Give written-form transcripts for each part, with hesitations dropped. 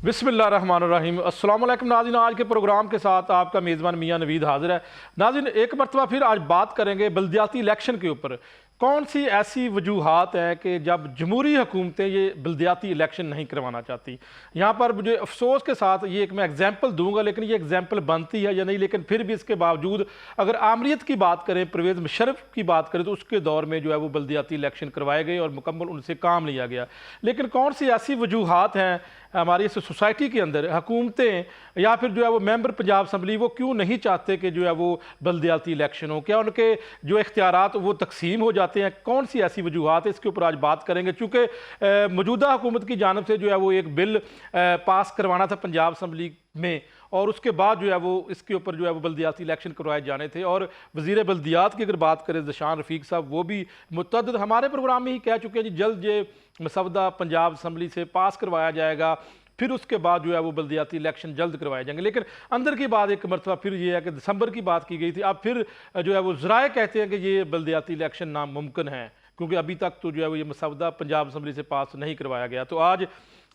बिस्मिल्लाहिर्रहमानिर्रहीम। अस्सलाम वालेकुम नाज़रीन, आज के प्रोग्राम के साथ आपका मेज़बान मियां नवीद हाजिर है। नाज़रीन, एक मरतबा फिर आज बात करेंगे बल्दियाती इलेक्शन के ऊपर। कौन सी ऐसी वजूहात हैं कि जब जमहूरी हुकूमतें ये बल्दियाती इलेक्शन नहीं करवाना चाहती। यहाँ पर मुझे अफसोस के साथ ये एक मैं एग्जाम्पल दूंगा, लेकिन ये एग्जाम्पल बनती है या नहीं, लेकिन फिर भी इसके बावजूद अगर आमरीत की बात करें, परवेज़ मुशर्रफ की बात करें, तो उसके दौर में जो है वो बल्दियाती इलेक्शन करवाए गए और मुकम्मल उनसे काम लिया गया। लेकिन कौन सी ऐसी वजूहात हैं हमारी इस सोसाइटी के अंदर, हुकूमतें या फिर जो है वो मेंबर पंजाब असम्बली वो क्यों नहीं चाहते कि जो है वो बल्दियाती इलेक्शन हो? क्या उनके जो इख्तियारात वो तकसीम हो जाते हैं? कौन सी ऐसी वजूहात है, इसके ऊपर आज बात करेंगे। चूँकि मौजूदा हुकूमत की जानब से जो है वो एक बिल पास करवाना था पंजाब असम्बली में, और उसके बाद जो है वो इसके ऊपर जो है वो बल्दियाती इलेक्शन करवाए जाने थे। और वज़ीर बल्दियात की अगर बात करें ज़शान रफ़ीक साहब, वो भी मुतअद्दिद हमारे प्रोग्राम में ही कह चुके हैं जी जल्द ये मसवदा पंजाब असम्बली से पास करवाया जाएगा, फिर उसके बाद जो है वो बल्दियाती इलेक्शन जल्द करवाए जाएंगे। लेकिन अंदर की बात एक मरतबा फिर ये है कि दिसंबर की बात की गई थी, अब फिर जो है वो ज़राए कहते हैं कि ये बल्दियाती इलेक्शन नामुमकिन है, क्योंकि अभी तक तो जो है वो ये मसवदा पंजाब असम्बली से पास नहीं करवाया गया। तो आज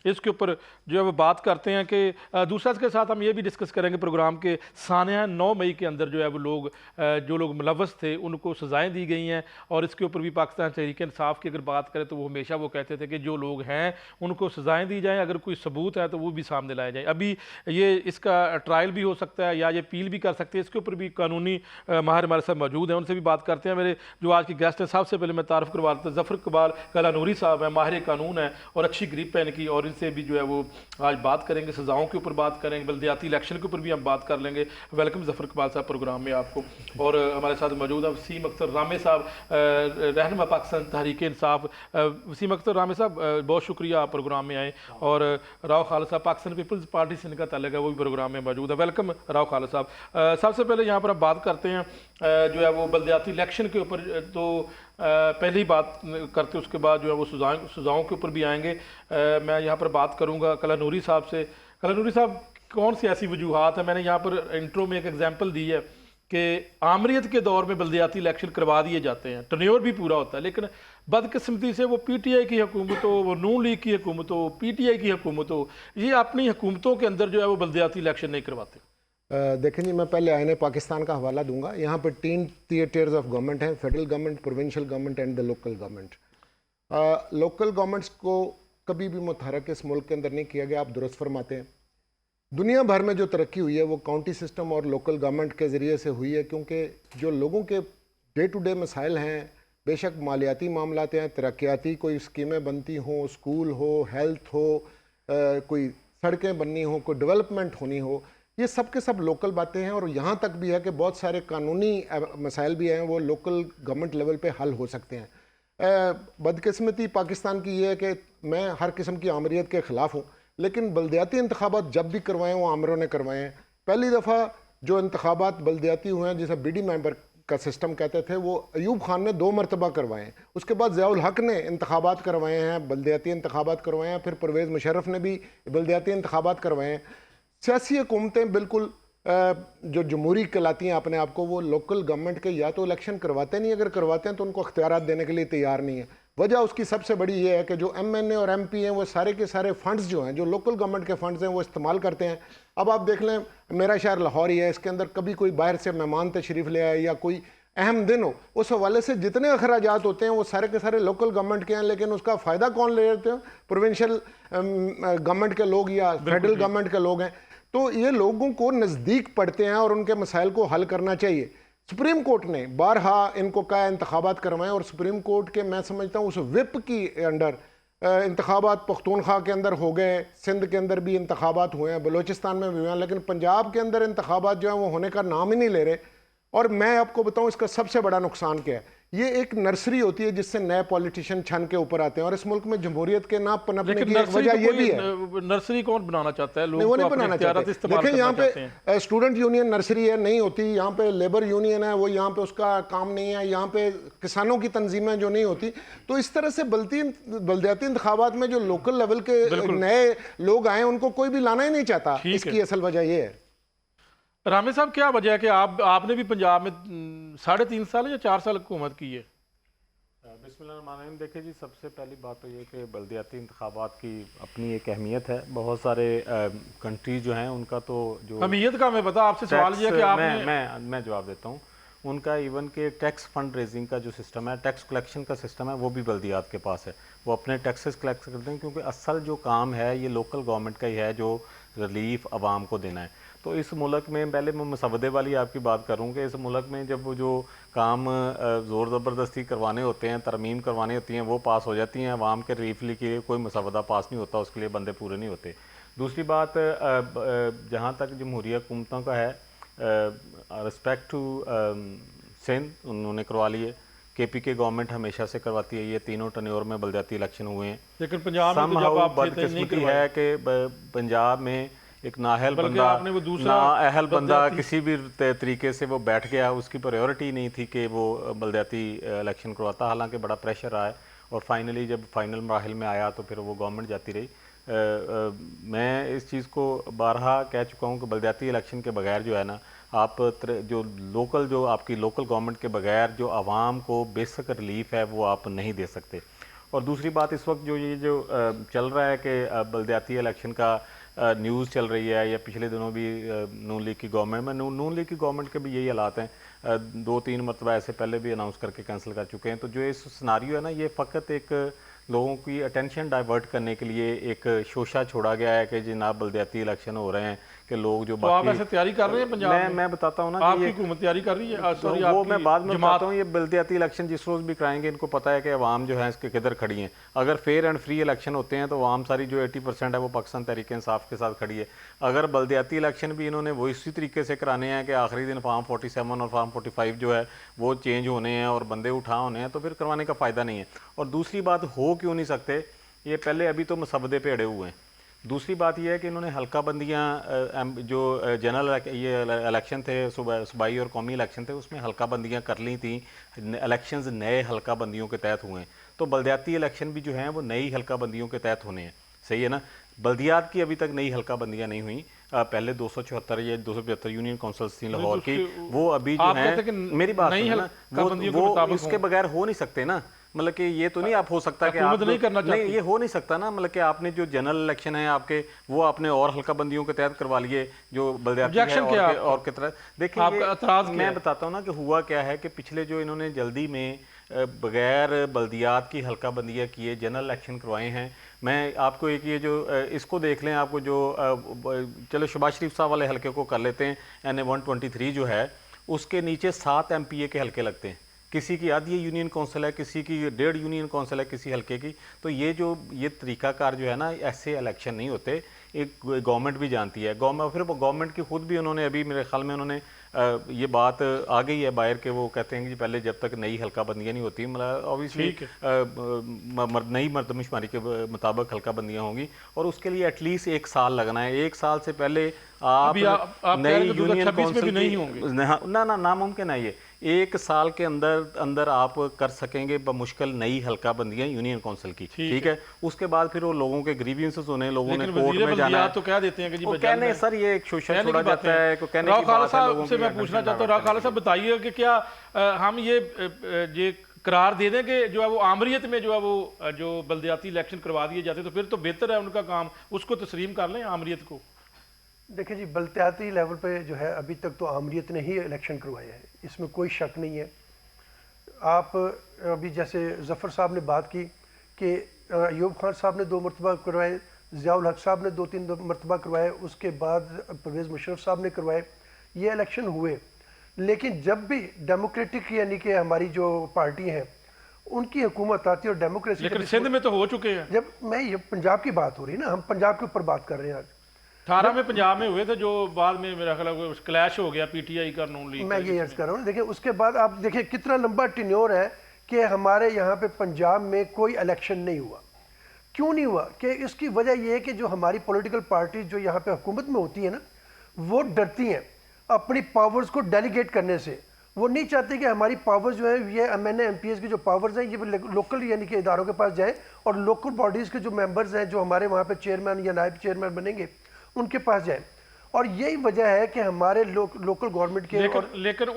इसके ऊपर जो है वो बात करते हैं कि दूसरा इसके साथ हम ये भी डिस्कस करेंगे प्रोग्राम के सानिया 9 मई के अंदर जो है वो लोग जो लोग मुलव्वस थे उनको सज़ाएं दी गई हैं। और इसके ऊपर भी पाकिस्तान तहरीक इंसाफ की अगर बात करें तो वो हमेशा वो कहते थे कि जो लोग हैं उनको सज़ाएं दी जाएँ, अगर कोई सबूत है तो वो भी सामने लाए जाए। अभी ये इसका ट्रायल भी हो सकता है या ये अपील भी कर सकते हैं, इसके ऊपर भी कानूनी माहिर हमारे साथ मौजूद हैं, उनसे भी बात करते हैं। मेरे जो आज की गेस्ट हैं, सबसे पहले मैं तारुफ करवा देता हूं, ज़फ़र इकबाल कलानूरी साहब हैं, माहिर कानून है और अच्छी ग्रिप है इनकी, और इनसे भी जो है वो आज बात करेंगे, सजाओं के ऊपर बात करेंगे, बल्दियाती इलेक्शन के ऊपर भी हम बात कर लेंगे। वेलकम ज़फ़र इकबाल साहब प्रोग्राम में आपको। और हमारे साथ मौजूद है वसीम अख्तर रामे साहब, रहनुमा पाकिस्तान तहरीक इंसाफ। वसीम अख्तर रामे साहब, बहुत शुक्रिया आप प्रोग्राम में आए। और राव खालिद साहब, पाकिस्तान पीपल्स पार्टी से इनका ताल्लुक है, वो भी प्रोग्राम में मौजूद है। वेलकम राव खालिद साहब। सबसे पहले यहाँ पर हम बात करते हैं जो है वो बल्दियाती इलेक्शन के ऊपर, तो पहली बात करते उसके बाद जो है वो सुझावों के ऊपर भी आएंगे। मैं यहाँ पर बात करूँगा कलानूरी साहब से। कलानूरी साहब, कौन सी ऐसी वजूहात है, मैंने यहाँ पर इंट्रो में एक एग्जांपल दी है कि आमरीत के दौर में बल्दियाती इलेक्शन करवा दिए जाते हैं, टर्न्योर भी पूरा होता है, लेकिन बदकिस्मती से वो पीटीआई की हुकूमत हो, वो नून लीग की हुकूमत हो, पीटीआई की हुकूमत हो, ये अपनी हुकूमतों के अंदर जो है वो बल्दियाती इलेक्शन नहीं करवाते। देखें जी, मैं पहले आईने पाकिस्तान का हवाला दूंगा। यहाँ पर 3 टियर्स ऑफ गवर्नमेंट हैं, federal government, provincial government and the local government. Local governments को कभी भी मुतहरक इस मुल्क के अंदर नहीं किया गया, आप दुरुस्त फरमाते हैं। दुनिया भर में जो तरक्की हुई है वो काउंटी सिस्टम और लोकल गवर्नमेंट के ज़रिए से हुई है, क्योंकि जो लोगों के डे टू डे मसाइल हैं, बेशक मालियाती मामलात हैं, तरक्याती कोई स्कीमें बनती हों, स्कूल हो, हेल्थ हो, कोई सड़कें बननी हो, कोई डेवलपमेंट होनी हो, ये सब के सब लोकल बातें हैं। और यहाँ तक भी है कि बहुत सारे कानूनी मसाइल भी हैं, वो लोकल गवर्नमेंट लेवल पे हल हो सकते हैं। बदकिस्मती पाकिस्तान की ये है कि मैं हर किस्म की आमरीत के ख़िलाफ़ हूँ, लेकिन बल्दियाती इंतखाबात जब भी करवाएं वो आमरों ने करवाए हैं। पहली दफ़ा जो इंतखाबात बल्दियाती हुए हैं, जिसे बीडी मेंबर का सिस्टम कहते थे, वो अयूब खान ने 2 मरतबा करवाए हैं। उसके बाद ज़ियाउल हक ने इंतखाबात करवाए हैं, बल्दियाती इंतखाबात करवाए हैं, फिर परवेज़ मुशर्रफ ने भी बल्दियाती इंतखाबात करवाए हैं। सियासी हुकूमतें बिल्कुल जो जमहूरी कहलाती हैं अपने आप को, वो लोकल गवर्नमेंट के या तो इलेक्शन करवाते नहीं, अगर करवाते हैं तो उनको अख्तियारात देने के लिए तैयार नहीं है। वजह उसकी सबसे बड़ी ये है कि जो एमएनए और एमपी हैं वो सारे के सारे फंड्स जो हैं, जो लोकल गवर्नमेंट के फंड्स हैं, वो इस्तेमाल करते हैं। अब आप देख लें, मेरा शहर लाहौर ही है, इसके अंदर कभी कोई बाहर से मेहमान तशरीफ़ ले आए या कोई अहम दिन हो, उस हवाले से जितने अखराजात होते हैं वो सारे के सारे लोकल गवर्नमेंट के हैं, लेकिन उसका फ़ायदा कौन ले लेते हैं? प्रोविंशियल गवर्नमेंट के लोग या फेडरल गवर्नमेंट के लोग हैं। तो ये लोगों को नज़दीक पड़ते हैं और उनके मसाइल को हल करना चाहिए। सुप्रीम कोर्ट ने बारहा इनको कहा इंतखाबात करवाएं, और सुप्रीम कोर्ट के मैं समझता हूँ उस विप की अंडर इंतखाबात पख्तूनख्वा के अंदर हो गए, सिंध के अंदर भी इंतखाबात हुए हैं, बलूचिस्तान में भी हुए हैं, लेकिन पंजाब के अंदर इंतखाबात जो है वो होने का नाम ही नहीं ले रहे। और मैं आपको बताऊं इसका सबसे बड़ा नुकसान क्या है। ये एक नर्सरी होती है जिससे नए पॉलिटिशियन छन के ऊपर आते हैं, और इस मुल्क में जमहूरियत के ना पनपने की एक वजह ये भी है। नर्सरी कौन बनाना चाहता है? लोग वो नहीं बनाना चाहते। देखिए, यहाँ पे स्टूडेंट यूनियन नर्सरी है, नहीं होती। यहाँ पे लेबर यूनियन है, वो यहाँ पे उसका काम नहीं है। यहाँ पे किसानों की तंजीमें जो नहीं होती। तो इस तरह से बल्दियाती इंतखाबात में जो लोकल लेवल के नए लोग आए उनको कोई भी लाना ही नहीं चाहता। इसकी असल वजह ये है। रामे साहब, क्या वजह है कि आपने भी पंजाब में 3.5 साल या 4 साल हुकूमत की है? बिस्मिल्लाहिर्रहमानिर्रहीम। देखिए जी, सबसे पहली बात तो ये कि बल्दियाती इंतखाबात की अपनी एक अहमियत है। बहुत सारे कंट्रीज जो हैं उनका तो जो अहमियत का हमें पता, आपसे सवाल टैक्स ये है कि आपने मैं जवाब देता हूँ। उनका इवन के टैक्स फंड रेजिंग का जो सिस्टम है, टैक्स कलेक्शन का सिस्टम है, वो भी बल्दियात के पास है। वो अपने टैक्सेस कलेक्ट करते हैं, क्योंकि असल जो काम है ये लोकल गवर्नमेंट का ही है, जो रिलीफ आवाम को देना है। तो इस मुल्क में, पहले मैं मसवदे वाली आपकी बात करूँ कि इस मुल्क में जब वो जो काम ज़ोर ज़बरदस्ती करवाने होते हैं, तरमीम करवानी होती हैं, वो पास हो जाती हैं। आवाम के रिलीफ के लिए कोई मसवदा पास नहीं होता, उसके लिए बंदे पूरे नहीं होते। दूसरी बात, जहाँ तक जमहूरी हुकूमतों का है, रिस्पेक्ट टू सिंध उन्होंने करवा लिए। KP के गवर्नमेंट हमेशा से करवाती है, ये तीनों टर्न्योर में बल्दियाती इलेक्शन हुए हैं। लेकिन पंजाब में तो जब आप थे तो नहीं बदकिस्मती करवाए। है कि पंजाब में एक नाअहल बल्कि बंदा, आपने वो दूसरा नाअहल बंदा बल्दियाती- किसी भी तरीके से वो बैठ गया, उसकी प्रायोरिटी नहीं थी कि वो बल्दियाती इलेक्शन करवाता। हालांकि बड़ा प्रेशर आया और फाइनली जब फाइनल मराहिल में आया तो फिर वो गवर्नमेंट जाती रही। मैं इस चीज़ को बारहा कह चुका हूँ कि बल्दियाती इलेक्शन के बगैर जो है ना, आप जो आपकी लोकल गवर्नमेंट के बगैर जो आवाम को बेसिक रिलीफ है वो आप नहीं दे सकते। और दूसरी बात, इस वक्त जो चल रहा है कि बल्दियाती इलेक्शन का न्यूज़ चल रही है, या पिछले दिनों भी नून लीग की गवर्नमेंट में, नून लीग की गवर्नमेंट के भी यही हालात हैं। 2-3 मरतबा ऐसे पहले भी अनाउंस करके कैंसिल कर चुके हैं। तो जो इस सिनारियो है ना, ये फ़कत एक लोगों की अटेंशन डाइवर्ट करने के लिए एक शोशा छोड़ा गया है कि जनाब बल्दियाती इलेक्शन हो रहे हैं, कि लोग जो तो आप बाकी ऐसे तैयारी कर रहे हैं पंजाब में? मैं बताता हूँ ना कि आपकी ये हुकूमत तैयारी कर रही है, तो सॉरी वो मैं बाद में जमात बताता हूँ। ये बल्दियाती इलेक्शन जिस रोज़ भी कराएंगे, इनको पता है कि अवाम जो है इसके किधर खड़ी हैं। अगर फेयर एंड फ्री इलेक्शन होते हैं तो अवाम सारी जो 80% है वो पाकिस्तान तहरीक इंसाफ के साथ खड़ी है। अगर बल्दियाती इलेक्शन भी इन्होंने वो इसी तरीके से कराने हैं कि आखिरी दिन फार्म 47 और फार्म 45 जो है वो चेंज होने हैं और बंदे उठा होने हैं, तो फिर करवाने का फ़ायदा नहीं है। और दूसरी बात, हो क्यों नहीं सकते ये, पहले अभी तो मसवदे पे अड़े हुए हैं। दूसरी बात यह है कि इन्होंने हल्का बंदियाँ, जो जनरल ये इलेक्शन थे, सूबाई और कौमी इलेक्शन थे, उसमें हल्का बंदियाँ कर ली थी। इलेक्शंस नए हल्का बंदियों के तहत हुए हैं। तो बल्दियाती इलेक्शन भी जो हैं वो नई हल्का बंदियों के तहत होने हैं। सही है ना? बल्दियात की अभी तक नई हल्का बंदियाँ नहीं हुई। पहले 274 या 275 यूनियन काउंसिल्स थी लाहौर की, वो अभी जो है, मेरी बात नहीं सुनो ना, वो उसके बगैर हो नहीं सकते ना। मतलब कि ये तो नहीं आप हो सकता कि आप नहीं करना चाहते। नहीं, ये हो नहीं सकता ना। मतलब कि आपने जो जनरल इलेक्शन है आपके, वो आपने और हल्का बंदियों के तहत करवा लिए, जो बल्दियाती है और की तरह। देखिए, मैं बताता हूँ ना कि हुआ क्या है कि पिछले जो इन्होंने जल्दी में बगैर बल्दियात की हल्का बंदियाँ किए जनरल इलेक्शन करवाए हैं। मैं आपको एक ये जो इसको देख लें, आपको जो चलो शहबाज शरीफ साहब वाले हल्के को कर लेते हैं। NA 123 जो है उसके नीचे 7 MPA के हल्के लगते हैं। किसी की आधी यूनियन काउंसिल है, किसी की 1.5 यूनियन काउंसिल है, किसी हल्के की। तो ये तरीकाकार जो है ना, ऐसे इलेक्शन नहीं होते। एक गवर्नमेंट भी जानती है, फिर गवर्नमेंट की खुद भी उन्होंने अभी मेरे ख्याल में उन्होंने ये बात आ गई है बाहर के, वो कहते हैं कि पहले जब तक नई हल्का बंदियाँ नहीं होती, मतलब ऑब्वियसली नई मरदमशुमारी के मुताबिक हल्का बंदियाँ होंगी, और उसके लिए एटलीस्ट 1 साल लगना है। 1 साल से पहले आप नई यूनियन काउंसिल नहीं होंगे ना, नामुमकिन है ये। 1 साल के अंदर आप कर सकेंगे बमुश्किल नई हल्का बंदियाँ यूनियन काउंसिल की, ठीक है। उसके बाद फिर वो लोगों के ग्रीवियंसेस होने, लोगों ने कोर्ट में जाना है, तो कह देते हैं कि जी कहने सर ये एक शोषण छोड़ा जाता है, कहने की बात है लोगों की। मैं पूछना चाहता हूँ, राव खालिद साहब बताइए कि क्या हम ये करार दे दें कि जो है वो आमरीत में जो है वो जो बल्दियाती इलेक्शन करवा दिए जाते, तो फिर तो बेहतर है उनका काम, उसको तस्लीम कर लें आमरीत को। देखिए जी, बल्दियाती लेवल पे जो है अभी तक तो आमरीत ने ही इलेक्शन करवाए हैं, इसमें कोई शक नहीं है। आप अभी जैसे जफ़र साहब ने बात की कि अयूब खान साहब ने 2 मरतबा करवाए, ज़ियाउल हक साहब ने 2-3 मरतबा करवाए, उसके बाद परवेज़ मुशर्रफ साहब ने करवाए, ये इलेक्शन हुए। लेकिन जब भी डेमोक्रेटिक यानी कि हमारी जो पार्टी हैं उनकी हुकूमत आती है और डेमोक्रेसी, लेकिन सिंध में तो हो चुके हैं। जब मैं ये पंजाब की बात हो रही है ना, हम पंजाब के ऊपर बात कर रहे हैं आज। 18 में पंजाब में हुए थे, जो बाद में मेरा ख्याल क्लैश हो गया PTI का नून लीग। मैं ये अर्ज कर रहा हूँ। देखिए उसके बाद आप देखिए कितना लंबा टेन्योर है कि हमारे यहाँ पे पंजाब में कोई इलेक्शन नहीं हुआ। क्यों नहीं हुआ? कि इसकी वजह यह है कि जो हमारी पॉलिटिकल पार्टी जो यहाँ पे हुकूमत में होती है ना, वो डरती हैं अपनी पावर्स को डेलीगेट करने से। वो नहीं चाहते कि हमारी पावर्स जो है ये MNA MPs की जो पावर्स हैं ये लोकल यानी कि इदारों के पास जाए, और लोकल बॉडीज़ के जो मेंबर्स हैं जो हमारे वहाँ पे चेयरमैन या नायब चेयरमैन बनेंगे उनके पास जाए। और यही वजह है कि हमारे लोकल गवर्नमेंट के लेकिन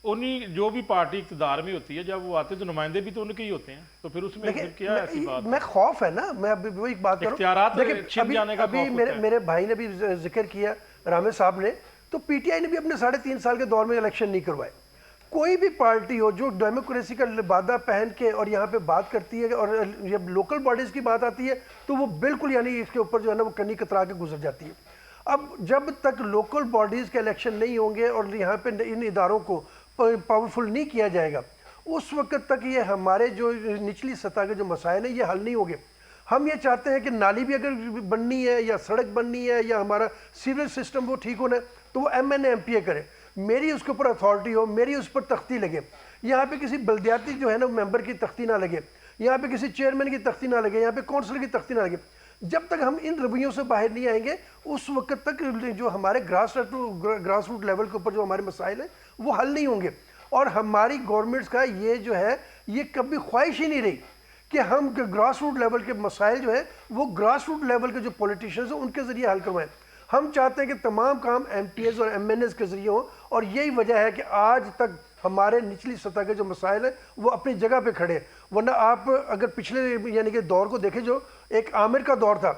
उन्हीं जो भी पार्टी इक़्तिदार में होती है, जब वो आते हैं तो नुमाइंदे भी तो उनके ही होते हैं, तो फिर उसमें फिर क्या ऐसी बात? मैं खौफ है ना, मैं अभी वो एक बात करूं, देखिए अभी मेरे भाई ने भी जिक्र किया, रामे साहब ने, तो पीटीआई ने भी अपने 3.5 साल के दौर में इलेक्शन नहीं करवाए। कोई भी पार्टी हो जो डेमोक्रेसी का लिबादा पहन के और यहाँ पे बात करती है, और जब लोकल बॉडीज की बात आती है तो वो बिल्कुल यानी इसके ऊपर जो है ना वो कनी कतरा के गुजर जाती है। अब जब तक लोकल बॉडीज के इलेक्शन नहीं होंगे और यहाँ पे इन इदारों को पावरफुल नहीं किया जाएगा, उस वक्त तक ये हमारे जो निचली सतह के जो मसाइल हैं ये हल नहीं होंगे। हम ये चाहते हैं कि नाली भी अगर बननी है या सड़क बननी है या हमारा सीवरेज सिस्टम वो ठीक होना है, तो वो MNA MPA करे, मेरी उसके ऊपर अथॉरिटी हो, मेरी उस पर तख्ती लगे। यहाँ पे किसी बल्दियाती जो है ना मेंबर की तख्ती ना लगे, यहाँ पे किसी चेयरमैन की तख्ती ना लगे, यहाँ पे काउंसलर की तख्ती ना लगे। जब तक हम इन रवैयों से बाहर नहीं आएंगे, उस वक्त तक जो हमारे ग्रास रूट लेवल के ऊपर जो हमारे मसाइल हैं वो हल नहीं होंगे। और हमारी गवर्नमेंट्स का ये जो है ये कभी ख्वाहिश ही नहीं रही कि हम ग्रास रूट लेवल के मसाइल जो है वो ग्रास रूट लेवल के जो पॉलिटिशियंस हैं उनके ज़रिए हल करवाएं। हम चाहते हैं कि तमाम काम MPAs और MNAs के ज़रिए हों, और यही वजह है कि आज तक हमारे निचली सतह के जो मसाइल हैं वो अपनी जगह पे खड़े हैं। वरना आप अगर पिछले यानी कि दौर को देखें, जो एक आमिर का दौर था,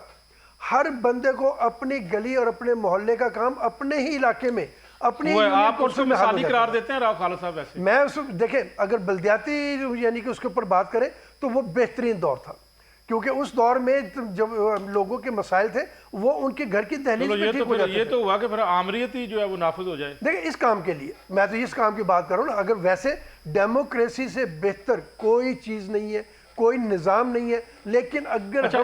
हर बंदे को अपनी गली और अपने मोहल्ले का काम अपने ही इलाके में अपनी आप उसको मिसाली करार देते हैं राव खालिद साहब? वैसे मैं उसको देखें, अगर बल्दियाती यानी कि उसके ऊपर बात करें तो वो बेहतरीन दौर था, क्योंकि उस दौर में जब लोगों के मसाइल थे वो उनके घर की दहलीज पे ठीक हो जाते थे। ये तो हुआ कि फिर आमरीत ही जो है वो नाफिज हो जाए। देखिए इस काम के लिए मैं तो इस काम की बात कर रहा हूँ ना, अगर वैसे डेमोक्रेसी से बेहतर कोई चीज़ नहीं है, कोई निज़ाम नहीं है, लेकिन अगर अच्छा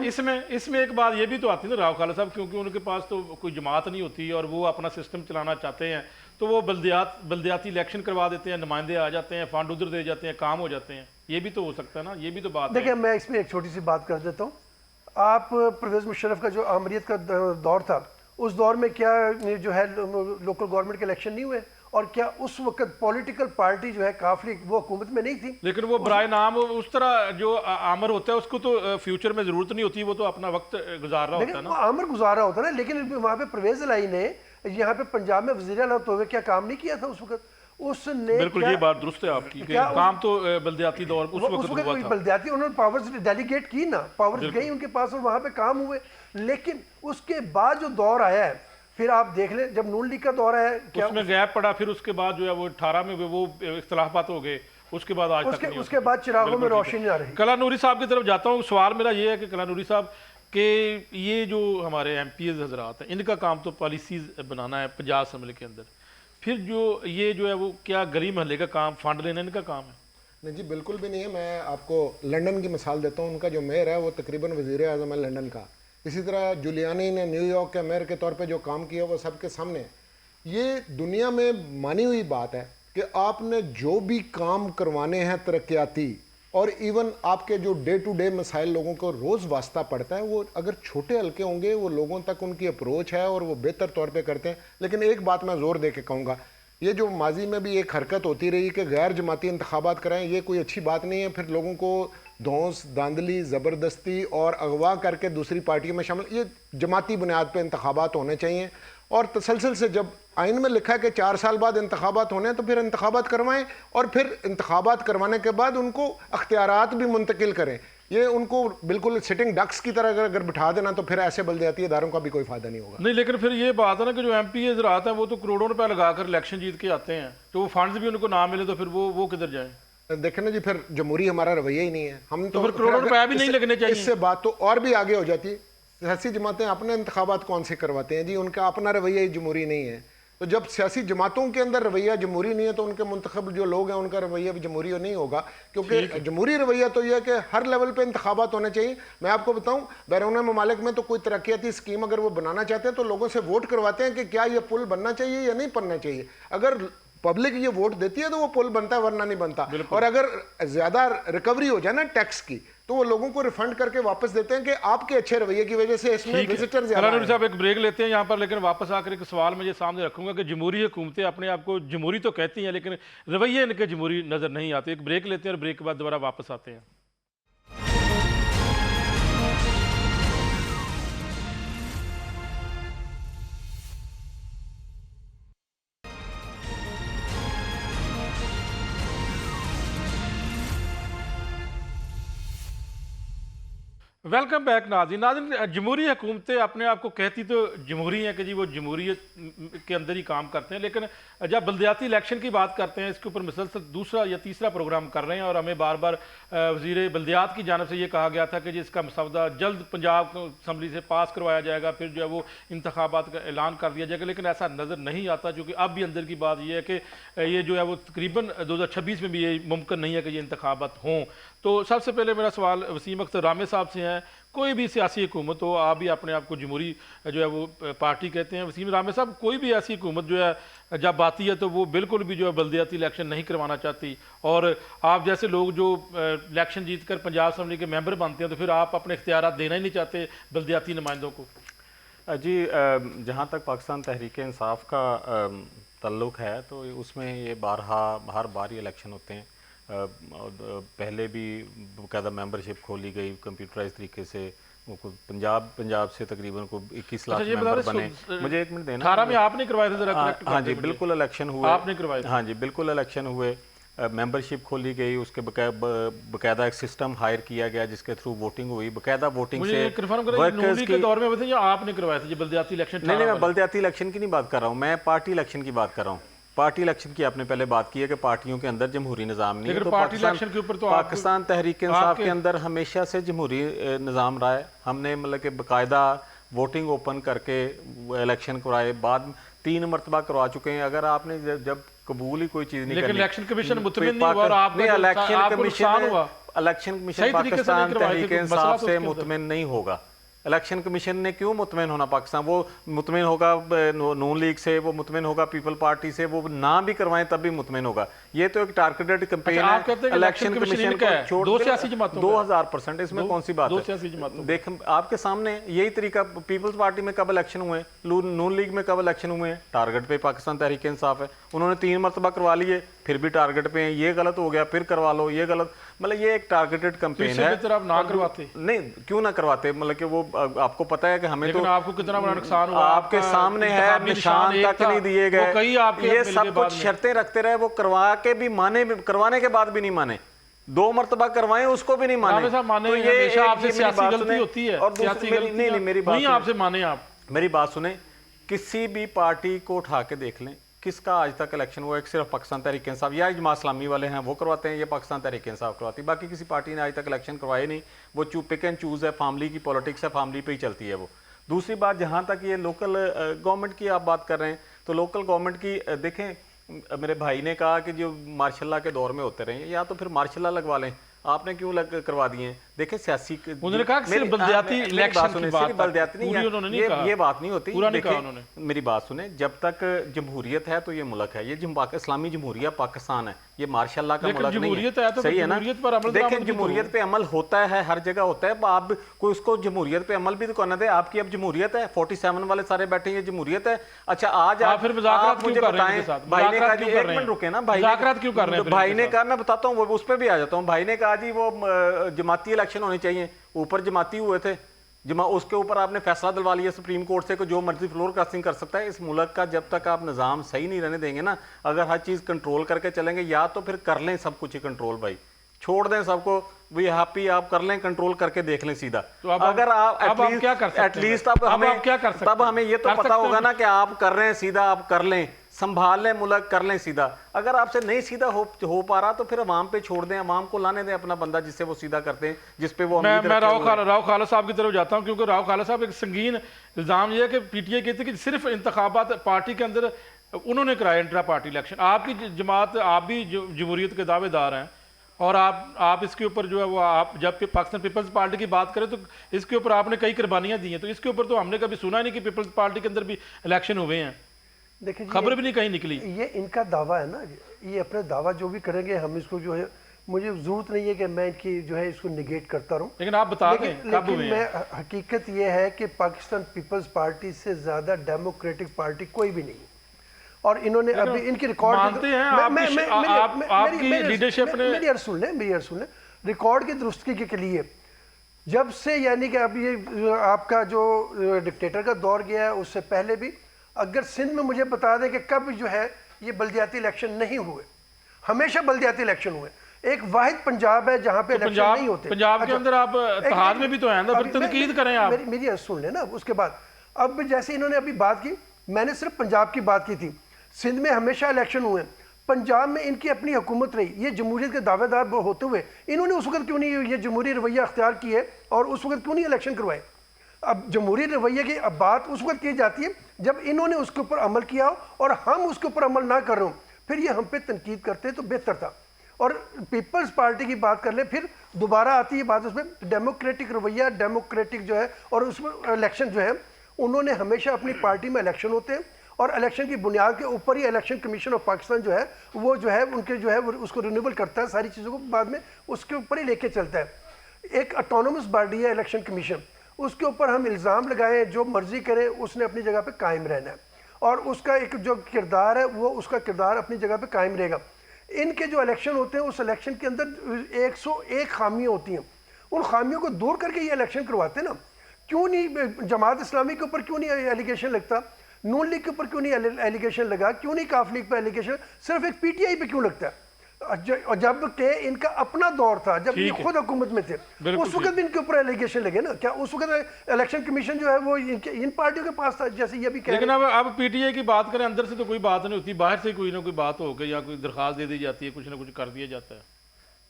इसमें एक बात ये भी तो आती है ना राव खालिद साहब, क्योंकि उनके पास तो कोई जमात नहीं होती और वो अपना सिस्टम चलाना चाहते हैं, तो वो बल्दियाती इलेक्शन करवा देते हैं, नुमाइंदे आ जाते हैं, फंड उधर दे जाते हैं, काम हो जाते हैं। ये भी तो हो सकता है ना, ये भी तो बात है। देखिए मैं इसमें एक छोटी सी बात कर देता हूँ। आप परवेज़ मुशर्रफ का जो आमरीत का दौर था, उस दौर में क्या जो है लोकल गवर्नमेंट के इलेक्शन नहीं हुए, और क्या उस वक्त पॉलिटिकल पार्टी जो है काफी वो हुकूमत में नहीं थी? लेकिन वो बराए नाम उस तरह जो आमर होता है उसको तो फ्यूचर में जरूरत नहीं होती, वो तो अपना वक्त गुजार रहा होता है ना। आमर गुजार रहा होता है ना, लेकिन वहाँ पे परवेज़ इलाही ने यहाँ पे पंजाब में वज़ीर आला होते हुए क्या काम नहीं किया था उस वक्त? उसने बिल्कुल ये बात दुरुस्त है आपकी कि काम तो बल्दियाती दौर उस वक्त हुआ था। बल्दियाती उन्होंने पावर्स डेलीगेट की ना, पावर्स गई उनके पास और वहाँ पे काम हुए। लेकिन उसके बाद जो दौर आया है, फिर आप देख लें, जब नून लीग का दौर आया क्या उसमें गैप पड़ा, फिर उसके बाद जो है वो 18 में वो इख्तिलाफात हो गए, उसके बाद आज तक नहीं। उसके बाद चिरागों में रोशनी आ रही। कला नूरी साहब की तरफ जाता हूँ। सवाल मेरा ये है कि कला नूरी साहब कि ये जो हमारे MPAs हजरात हैं, इनका काम तो पॉलिसीज बनाना है पंजाब असम्बली के अंदर, फिर ये जो है वो क्या गली महल्ले का काम, फंड लेना इनका काम है? नहीं जी, बिल्कुल भी नहीं है। मैं आपको लंदन की मिसाल देता हूँ। उनका जो मेयर है वो तकरीबन वज़ीर आज़म है लंदन का। इसी तरह जुलियानी ने न्यूयॉर्क के मेयर के तौर पे जो काम किया वो सबके सामने है। ये दुनिया में मानी हुई बात है कि आपने जो भी काम करवाने हैं तरक्याती, और इवन आपके जो डे टू डे मसाइल लोगों को रोज़ वास्ता पड़ता है, वो अगर छोटे हल्के होंगे, वो लोगों तक उनकी अप्रोच है और वो बेहतर तौर पे करते हैं। लेकिन एक बात मैं ज़ोर दे के कहूँगा, ये जो माजी में भी एक हरकत होती रही कि गैर जमाती इंतखाबात कराएं, ये कोई अच्छी बात नहीं है। फिर लोगों को धौंस, धांधली, ज़बरदस्ती और अगवा करके दूसरी पार्टियों में शामिल, ये जमाती बुनियाद पर इंतखाबात होने चाहिए। और तसलसल से जब आइन में लिखा है कि 4 साल बाद इंतखाबात होने हैं, तो फिर इंतखाबात करवाएं, और फिर इंतखाबात करवाने के बाद उनको अख्तियारात भी मुंतकिल करें। ये उनको बिल्कुल सिटिंग डक्स की तरह अगर बिठा देना, तो फिर ऐसे बल्दियाती इदारों का भी कोई फायदा नहीं होगा। नहीं, लेकिन फिर ये बात है ना कि जो MPAs हजरात हैं वो तो करोड़ों रुपए लगाकर इलेक्शन जीत के आते हैं, तो वो फंड्स भी उनको ना मिले तो फिर वो किधर जाए? देखें ना जी, फिर जमहूरी हमारा रवैया ही नहीं है। हम तो फिर करोड़ों रुपया भी नहीं लगने चाहिए। इससे बात तो और भी आगे हो जाती है। सियासी जमातें अपने इंतखाबात कौन से करवाते हैं जी? उनका अपना रवैया ही जमहूरी नहीं है। तो जब सियासी जमातों के अंदर रवैया जमहूरी नहीं है, तो उनके मुंतखब जो लोग हैं उनका रवैया भी जमहूरी नहीं होगा। क्योंकि जमहूरी रवैया तो यह है कि हर लेवल पे इंतखाबात होने चाहिए। मैं आपको बताऊं, बैरून ममालिक में तो कोई तरक्याती स्कीम अगर वो बनाना चाहते हैं तो लोगों से वोट करवाते हैं कि क्या ये पुल बनना चाहिए या नहीं बनना चाहिए। अगर पब्लिक ये वोट देती है तो वो पुल बनता है, वरना नहीं बनता। और अगर ज्यादा रिकवरी हो जाए ना टैक्स की, तो वो लोगों को रिफंड करके वापस देते हैं कि आपके अच्छे रवैये की वजह से इसमें विजिटर ज्यादा हैं। साहब एक ब्रेक लेते हैं यहाँ पर, लेकिन वापस आकर एक सवाल मुझे सामने रखूंगा कि जमहूरी हुकूमतें अपने आप को जमहूरी तो कहती हैं, लेकिन रवैये इनके जमहूरी नजर नहीं आते। एक ब्रेक लेते हैं और ब्रेक के बाद दोबारा वापस आते हैं। वेलकम बैक नाज़रीन। नाज़रीन, जमहूरी हुकूमतें अपने आप को कहती तो जमहूरी हैं कि जी वो जमहूरियत के अंदर ही काम करते हैं, लेकिन जब बल्दियाती इलेक्शन की बात करते हैं इसके ऊपर मुसलसल दूसरा या तीसरा प्रोग्राम कर रहे हैं और हमें बार बार वज़ीर बल्दियात की जानब से ये कहा गया था कि जी इसका मसवदा जल्द पंजाब असम्बली से पास करवाया जाएगा, फिर जो है वो इंतखाबात का ऐलान कर दिया जाएगा, लेकिन ऐसा नज़र नहीं आता, क्योंकि अब भी अंदर की बात यह है कि ये जो है वो तकरीबन 2026 में भी ये मुमकिन नहीं है कि ये इंतखाबात हों। तो सबसे पहले मेरा सवाल वसीम अख्तर रामे साहब से है। कोई भी सियासी हुकूमत हो, आप भी अपने आप को जमहूरी जो है वो पार्टी कहते हैं, वसीम रामे साहब, कोई भी ऐसी हुकूमत जो है जब आती है तो वो बिल्कुल भी जो है बल्दियाती इलेक्शन नहीं करवाना चाहती, और आप जैसे लोग जो इलेक्शन जीत कर पंजाब असम्बली के मेंबर बनते हैं तो फिर आप अपने इख्तियारात देना ही नहीं चाहते बल्दियाती नुमाइंदों को। जी, जहाँ तक पाकिस्तान तहरीक इंसाफ का ताल्लुक़ है तो उसमें ये हर बार ही इलेक्शन होते हैं। पहले भी बाकायदा मेंबरशिप खोली गई कंप्यूटराइज तरीके से, पंजाब से तकरीबन को 21 लाख मेंबर बने। मुझे 1 मिनट देना। 18 में आपने करवाए थे जरा? हाँ जी, बिल्कुल इलेक्शन हुए, आपने करवाए? हाँ जी, बिल्कुल इलेक्शन हुए, मेंबरशिप खोली गई, उसके बाकायदा एक सिस्टम हायर किया गया जिसके थ्रू वोटिंग हुई, बाकायदा वोटिंग से वर्कर्स के दौर में बताइए आपने करवाए थे बल्दियाती इलेक्शन? नहीं, मैं बल्दियाती इलेक्शन की नहीं बात कर रहा हूँ, मैं पार्टी इलेक्शन की बात कर रहा हूँ। पार्टी इलेक्शन की आपने पहले बात की है कि पार्टियों के अंदर जमहूरी निज़ाम नहीं है, तो पाकिस्तान तहरीक इंसाफ के अंदर हमेशा से जमहूरी निज़ाम रहा है। हमने मतलब कि बाकायदा वोटिंग ओपन करके इलेक्शन करवाए, बाद 3 मरतबा करवा चुके हैं। अगर आपने जब कबूल ही कोई चीज़ नहीं करनी, इलेक्शन कमीशन मुतमिन नहीं हुआ और आपने इलेक्शन कमीशन पाकिस्तान तहरीक इंसाफ से मुतमिन नहीं होगा। इलेक्शन कमीशन ने क्यों मुतमिन होना पाकिस्तान? वो मुतमिन होगा नून लीग से, वो मुतमिन होगा पीपल पार्टी से, वो ना भी करवाएं तब भी मुतमिन होगा। ये तो एक टारगेटेड कैंपेन है। इलेक्शन कमीशन को छोड़ 2000%, इसमें कौन सी बात है? देख, आपके सामने यही तरीका, पीपल्स पार्टी में कब इलेक्शन हुए, नून लीग में कब इलेक्शन हुए हैं? टारगेट पे पाकिस्तान तहरीक इंसाफ है, उन्होंने 3 मरतबा करवा लिए, फिर भी टारगेट पे हैं। ये गलत हो गया, फिर करवा लो, ये गलत, मतलब ये एक टारगेटेड कैंपेन है। आप ना करवाते? नहीं, क्यों ना करवाते? मतलब कि वो आपको पता है कि हमें तो आपको कितना बड़ा नुकसान हुआ, आपके सामने है, निशान तक नहीं दिए गए, ये सब कुछ शर्तें रखते रहे, वो करवा के भी माने, करवाने के बाद भी नहीं माने, 2 मरतबा करवाएं उसको भी नहीं माने। तो ये आपसे सियासी गलती होती है। और नहीं, मेरी बात आपसे माने, आप मेरी बात सुने, किसी भी पार्टी को उठा के देख लें, किसका आज तक इलेक्शन हुआ? एक सिर्फ पाकिस्तान तहरीक इंसाफ या जमात इस्लामी वाले हैं वो करवाते हैं, ये पाकिस्तान तहरीक इंसाफ करवाती है। बाकी किसी पार्टी ने आज तक इलेक्शन करवाए नहीं। वो पिक एंड चूज है, फैमिली की पॉलिटिक्स है, फैमिली पे ही चलती है वो। दूसरी बात, जहाँ तक ये लोकल गवर्नमेंट की आप बात कर रहे हैं, तो लोकल गवर्नमेंट की देखें, मेरे भाई ने कहा कि जो मार्शल लॉ के दौर में होते रहे, या तो फिर मार्शल लॉ लगवा लें, आपने क्यों करवा दिए हैं? देखिए, सियासी उन्होंने कहा कि सिर्फ बल्दियाती इलेक्शन की बात, बल्दियाती नहीं है, ये बात नहीं होती। देखिए, मेरी बात सुने, जब तक जमहूरियत है तो ये मुल्क है, ये इस्लामी जमहूरिया पाकिस्तान है, ये मार्शल लॉ का मुल्क नहीं है, सही है ना? देखिए, जमहूरियत पे अमल होता है, हर जगह होता है। आप कोई उसको जमहूरियत पे अमल भी तो करना दे। आपकी अब जमहूरियत है, 47 वाले सारे बैठे हैं, जमहूरियत है। अच्छा, आज आप मुझे बताएं, भाई ने कहा, 1 मिनट रुके ना, भाई ने कहा, मैं बताता हूँ, उस पर भी आ जाता हूँ। भाई ने कहा जी वो जमाती इलेक्शन होने चाहिए, ऊपर जमाती हुए थे, उसके ऊपर आपने फैसला दिलवा लिया सुप्रीम कोर्ट से कि जो मर्जी फ्लोर क्रॉसिंग कर सकता है। इस मुल्क का जब तक आप निज़ाम सही नहीं रहने देंगे ना, अगर हर चीज़ कंट्रोल करके चलेंगे, या तो फिर कर लें सब कुछ ही कंट्रोल, भाई छोड़ दें सबको, वी हैप्पी, आप कर लें कंट्रोल करके देख लें सीधा। तो अगर आप एटलीस्ट तब हमें ये तो पता होगा ना कि आप कर रहे हैं सीधा, आप कर लें, संभाल लें मुल्क, कर लें सीधा। अगर आपसे नहीं सीधा हो पा रहा तो फिर अवाम पे छोड़ दें, अवाम को लाने दें अपना बंदा जिससे वो सीधा करते हैं, जिस पे वो। मैं राव खाला साहब की तरफ जाता हूं, क्योंकि राव खाला साहब एक संगीन इल्ज़ाम ये है कि पीटीआई कहती है कि सिर्फ इंतखाबात पार्टी के अंदर उन्होंने कराया, इंट्रा पार्टी इलेक्शन। आपकी जमात, आप भी जमहूरियत के दावेदार हैं, और आप इसके ऊपर जो है वो, आप जब पाकिस्तान पीपल्स पार्टी की बात करें तो इसके ऊपर आपने कई कुर्बानियां दी हैं, तो इसके ऊपर तो हमने कभी सुना ही नहीं कि पीपल्स पार्टी के अंदर भी इलेक्शन हुए हैं। देखिए, खबर भी नहीं कहीं निकली। ये इनका दावा है ना, ये अपना दावा जो भी करेंगे, हम इसको जो है, मुझे ज़रूरत नहीं है कि मैं इनकी जो है इसको निगेट करता रहूं, लेकिन आप बता दें कब हुए हैं। मैं हकीकत ये है कि पाकिस्तान पीपल्स पार्टी से ज़्यादा डेमोक्रेटिक पार्टी कोई भी नहीं, और इन्होंने अभी इनकी रिकॉर्ड मानते हैं आपकी लीडरशिप ने। मेरी अर्ज सुन लें, रिकॉर्ड की दुरुस्ती के लिए जब से, यानी कि अब ये आपका जो डिक्टेटर का दौर गया है, उससे पहले भी, अगर सिंध में मुझे बता दें कि कब जो है ये बल्दियाती इलेक्शन नहीं हुए, हमेशा बल्दियाती इलेक्शन हुए, एक वाहिद पंजाब है जहां पे इलेक्शन नहीं होते। पंजाब के अंदर आप इत्तेहाद में भी तो हैं ना, फिर तनकीद करें आप। मेरी सुन लेना। उसके बाद अब जैसे इन्होंने अभी बात की, मैंने सिर्फ पंजाब की बात की थी। सिंध में हमेशा इलेक्शन हुए, पंजाब में इनकी अपनी हुकूमत रही, ये जमहूरियत के दावेदार होते हुए इन्होंने उस वक्त क्यों नहीं ये जमहूरी रवैया अख्तियार की है और उस वक्त क्यों नहीं इलेक्शन करवाए? अब जमहूरी रवैये की अब बात उस वक्त की जाती है जब इन्होंने उसके ऊपर अमल किया हो और हम उसके ऊपर अमल ना कर रहे हो, फिर ये हम पे तनकीद करते तो बेहतर था। और पीपल्स पार्टी की बात कर ले, फिर दोबारा आती है बात उसमें डेमोक्रेटिक रवैया, डेमोक्रेटिक जो है, और उसमें इलेक्शन जो है, उन्होंने हमेशा अपनी पार्टी में इलेक्शन होते हैं और इलेक्शन की बुनियाद के ऊपर ही इलेक्शन कमीशन ऑफ पाकिस्तान जो है वो जो है उनके जो है उसको रिन्यूबल करता है, सारी चीज़ों को बाद में उसके ऊपर ही लेके चलता है। एक ऑटोनमस बॉडी है इलेक्शन कमीशन, उसके ऊपर हम इल्ज़ाम लगाएं, जो मर्जी करें, उसने अपनी जगह पे कायम रहना है और उसका एक जो किरदार है वो उसका किरदार अपनी जगह पे कायम रहेगा। इनके जो इलेक्शन होते हैं उस इलेक्शन के अंदर 101 खामियाँ होती हैं, उन खामियों को दूर करके ये इलेक्शन करवाते हैं ना। क्यों नहीं जमात इस्लामी के ऊपर क्यों नहीं एलिगेशन लगता, नून लीग के ऊपर क्यों नहीं एलिगेशन लगा, क्यों नहीं काफ लीग पे एलिगेशन, सिर्फ एक पीटीआई पे क्यों लगता है? जब के इनका अपना दौर था, जब ये खुद हुकूमत में थे, उस वक्त भी इनके ऊपर एलिगेशन लगे ना। क्या उस वक्त इलेक्शन कमीशन जो है वो इन पार्टियों के पास था, जैसे ये भी कह लेकिन अब पीटीआई की बात करें, अंदर से तो कोई बात नहीं होती, बाहर से कोई ना कोई बात हो गई या कोई दरखास्त दे दी जाती है, कुछ ना कुछ कर दिया जाता है,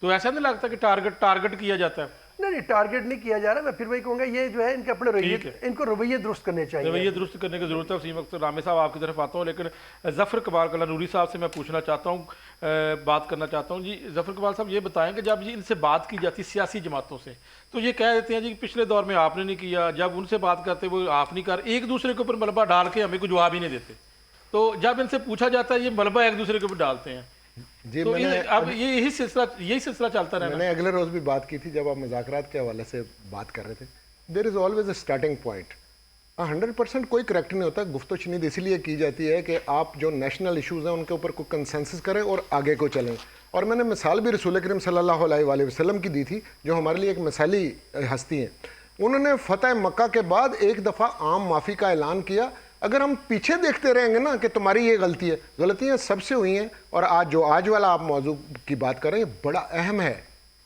तो ऐसा नहीं लगता कि टारगेट किया जाता है? नहीं, टारगेट नहीं किया जा रहा। मैं फिर वही कहूँगा, ये जो है इनके अपने रवैये, इनको रवैये दुरुस्त करने चाहिए, रवैये दुरुस्त करने की जरूरत है। उसी वक्त रामे साहब आपकी तरफ आता हूँ, लेकिन जफ़र इकबाल कलानूरी साहब से मैं पूछना चाहता हूँ, बात करना चाहता हूँ। जी जफ़र इकबाल साहब, ये बताएं कि जब इनसे बात की जाती सियासी जमातों से, तो ये कह देते हैं जी पिछले दौर में आपने नहीं किया, जब उनसे बात करते वो आप नहीं कर, एक दूसरे के ऊपर मलबा डाल के हमें कोई जवाब ही नहीं देते। तो जब इनसे पूछा जाता है ये मलबा एक दूसरे के ऊपर डालते हैं। जी, तो अब यही सिलसिला चलता रहा। मैंने अगले रोज भी बात की थी जब आप मुज़ाकरात के हवाले से बात कर रहे थे। There is always a starting point. 100% कोई करेक्ट नहीं होता। गुफ्तगू इसीलिए की जाती है कि आप जो नेशनल इश्यूज हैं उनके ऊपर कोई कंसेंसस करें और आगे को चलें। और मैंने मिसाल भी रसूल करीम सल्लल्लाहु अलैहि वसल्लम की दी थी, जो हमारे लिए एक मिसाली हस्ती हैं। उन्होंने फतह मक्का के बाद एक दफ़ा आम माफ़ी का ऐलान किया। अगर हम पीछे देखते रहेंगे ना कि तुम्हारी ये गलती है, गलतियाँ सबसे हुई हैं। और आज वाला आप मौजू की बात करें, ये बड़ा अहम है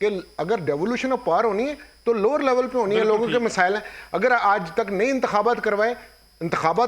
कि अगर डेवोल्यूशन ऑफ पावर होनी है तो लोअर लेवल पे होनी है। लोगों के मसाइल हैं। अगर आज तक नए इंतखाबात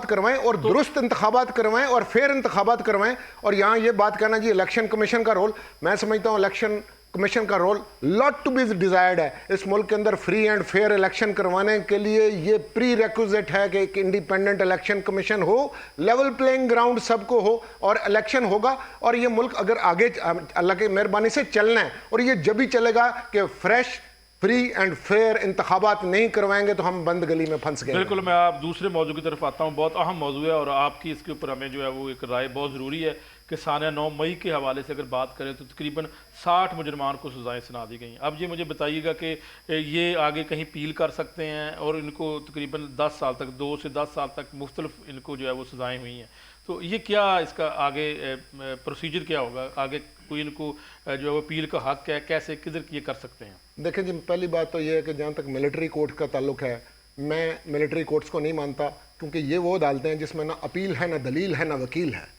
करवाएं और दुरुस्त इंतखाबात करवाएं और फेयर इंतखाबात करवाएं। और यहाँ ये बात करना जी इलेक्शन कमीशन का रोल, मैं समझता हूँ इलेक्शन कमीशन का role lot to be desired है। इस मुल्क के अंदर फ्री एंड फेयर इलेक्शन करवाने के लिए ये प्री रिक्विजिट है कि एक इंडिपेंडेंट इलेक्शन कमीशन हो, लेवल प्लेइंग ग्राउंड सबको हो और इलेक्शन होगा। और ये मुल्क अगर आगे अल्लाह की मेहरबानी से चलना है, और ये जब भी चलेगा कि फ्रेश फ्री एंड फेयर इंतखाबात नहीं करवाएंगे तो हम बंद गली में फंस गए। बिल्कुल, मैं आप दूसरे मौजू की तरफ आता हूँ। बहुत अहम मौजू है और आपकी इसके ऊपर हमें जो है वो एक राय बहुत ज़रूरी है कि सानिया 9 मई के हवाले से अगर बात करें तो तकरीबन 60 मुजरमान को सज़ाएँ सुना दी गई। अब ये मुझे बताइएगा कि ये आगे कहीं अपील कर सकते हैं और इनको तकरीबन 10 साल तक, 2 से 10 साल तक मुख्तलिफ इनको जो है वो सज़ाएँ हुई हैं। तो ये क्या इसका आगे प्रोसीजर क्या होगा? आगे कोई इनको जो है अपील का हक है, कैसे किधर ये कर सकते हैं? देखें जी, पहली बात तो ये है कि जहाँ तक मिलिट्री कोर्ट का ताल्लुक है, मैं मिलिट्री कोर्ट्स को नहीं मानता, क्योंकि ये वो अदालतें हैं जिसमें ना अपील है, ना दलील है, ना वकील है।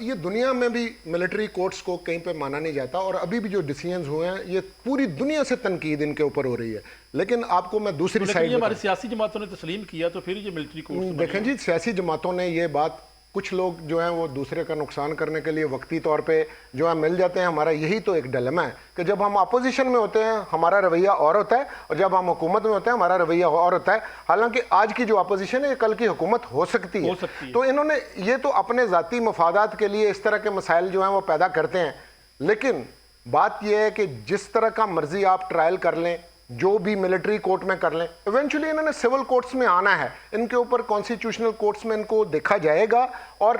ये दुनिया में भी मिलिट्री कोर्ट्स को कहीं पे माना नहीं जाता। और अभी भी जो डिसीजंस हुए हैं ये पूरी दुनिया से तनकीद इनके ऊपर हो रही है। लेकिन आपको मैं दूसरी साइड, हमारी सियासी जमातों ने तस्लीम किया तो फिर ये मिलिट्री कोर्ट। देखें जी, सियासी जमातों ने ये बात, कुछ लोग जो हैं वो दूसरे का नुकसान करने के लिए वक्ती तौर पे जो है मिल जाते हैं। हमारा यही तो एक डिलेमा है कि जब हम अपोजिशन में होते हैं हमारा रवैया और होता है, और जब हम हुकूमत में होते हैं हमारा रवैया और होता है। हालांकि आज की जो अपोजिशन है कल की हुकूमत हो सकती है। तो इन्होंने ये तो अपने ज़ाती मफादात के लिए इस तरह के मसाइल जो हैं वो पैदा करते हैं। लेकिन बात यह है कि जिस तरह का मर्जी आप ट्रायल कर लें, जो भी मिलिट्री कोर्ट में कर लें, इवेंचुअली इन्होंने सिविल कोर्ट्स में आना है। इनके ऊपर कॉन्स्टिट्यूशनल कोर्ट्स में इनको देखा जाएगा। और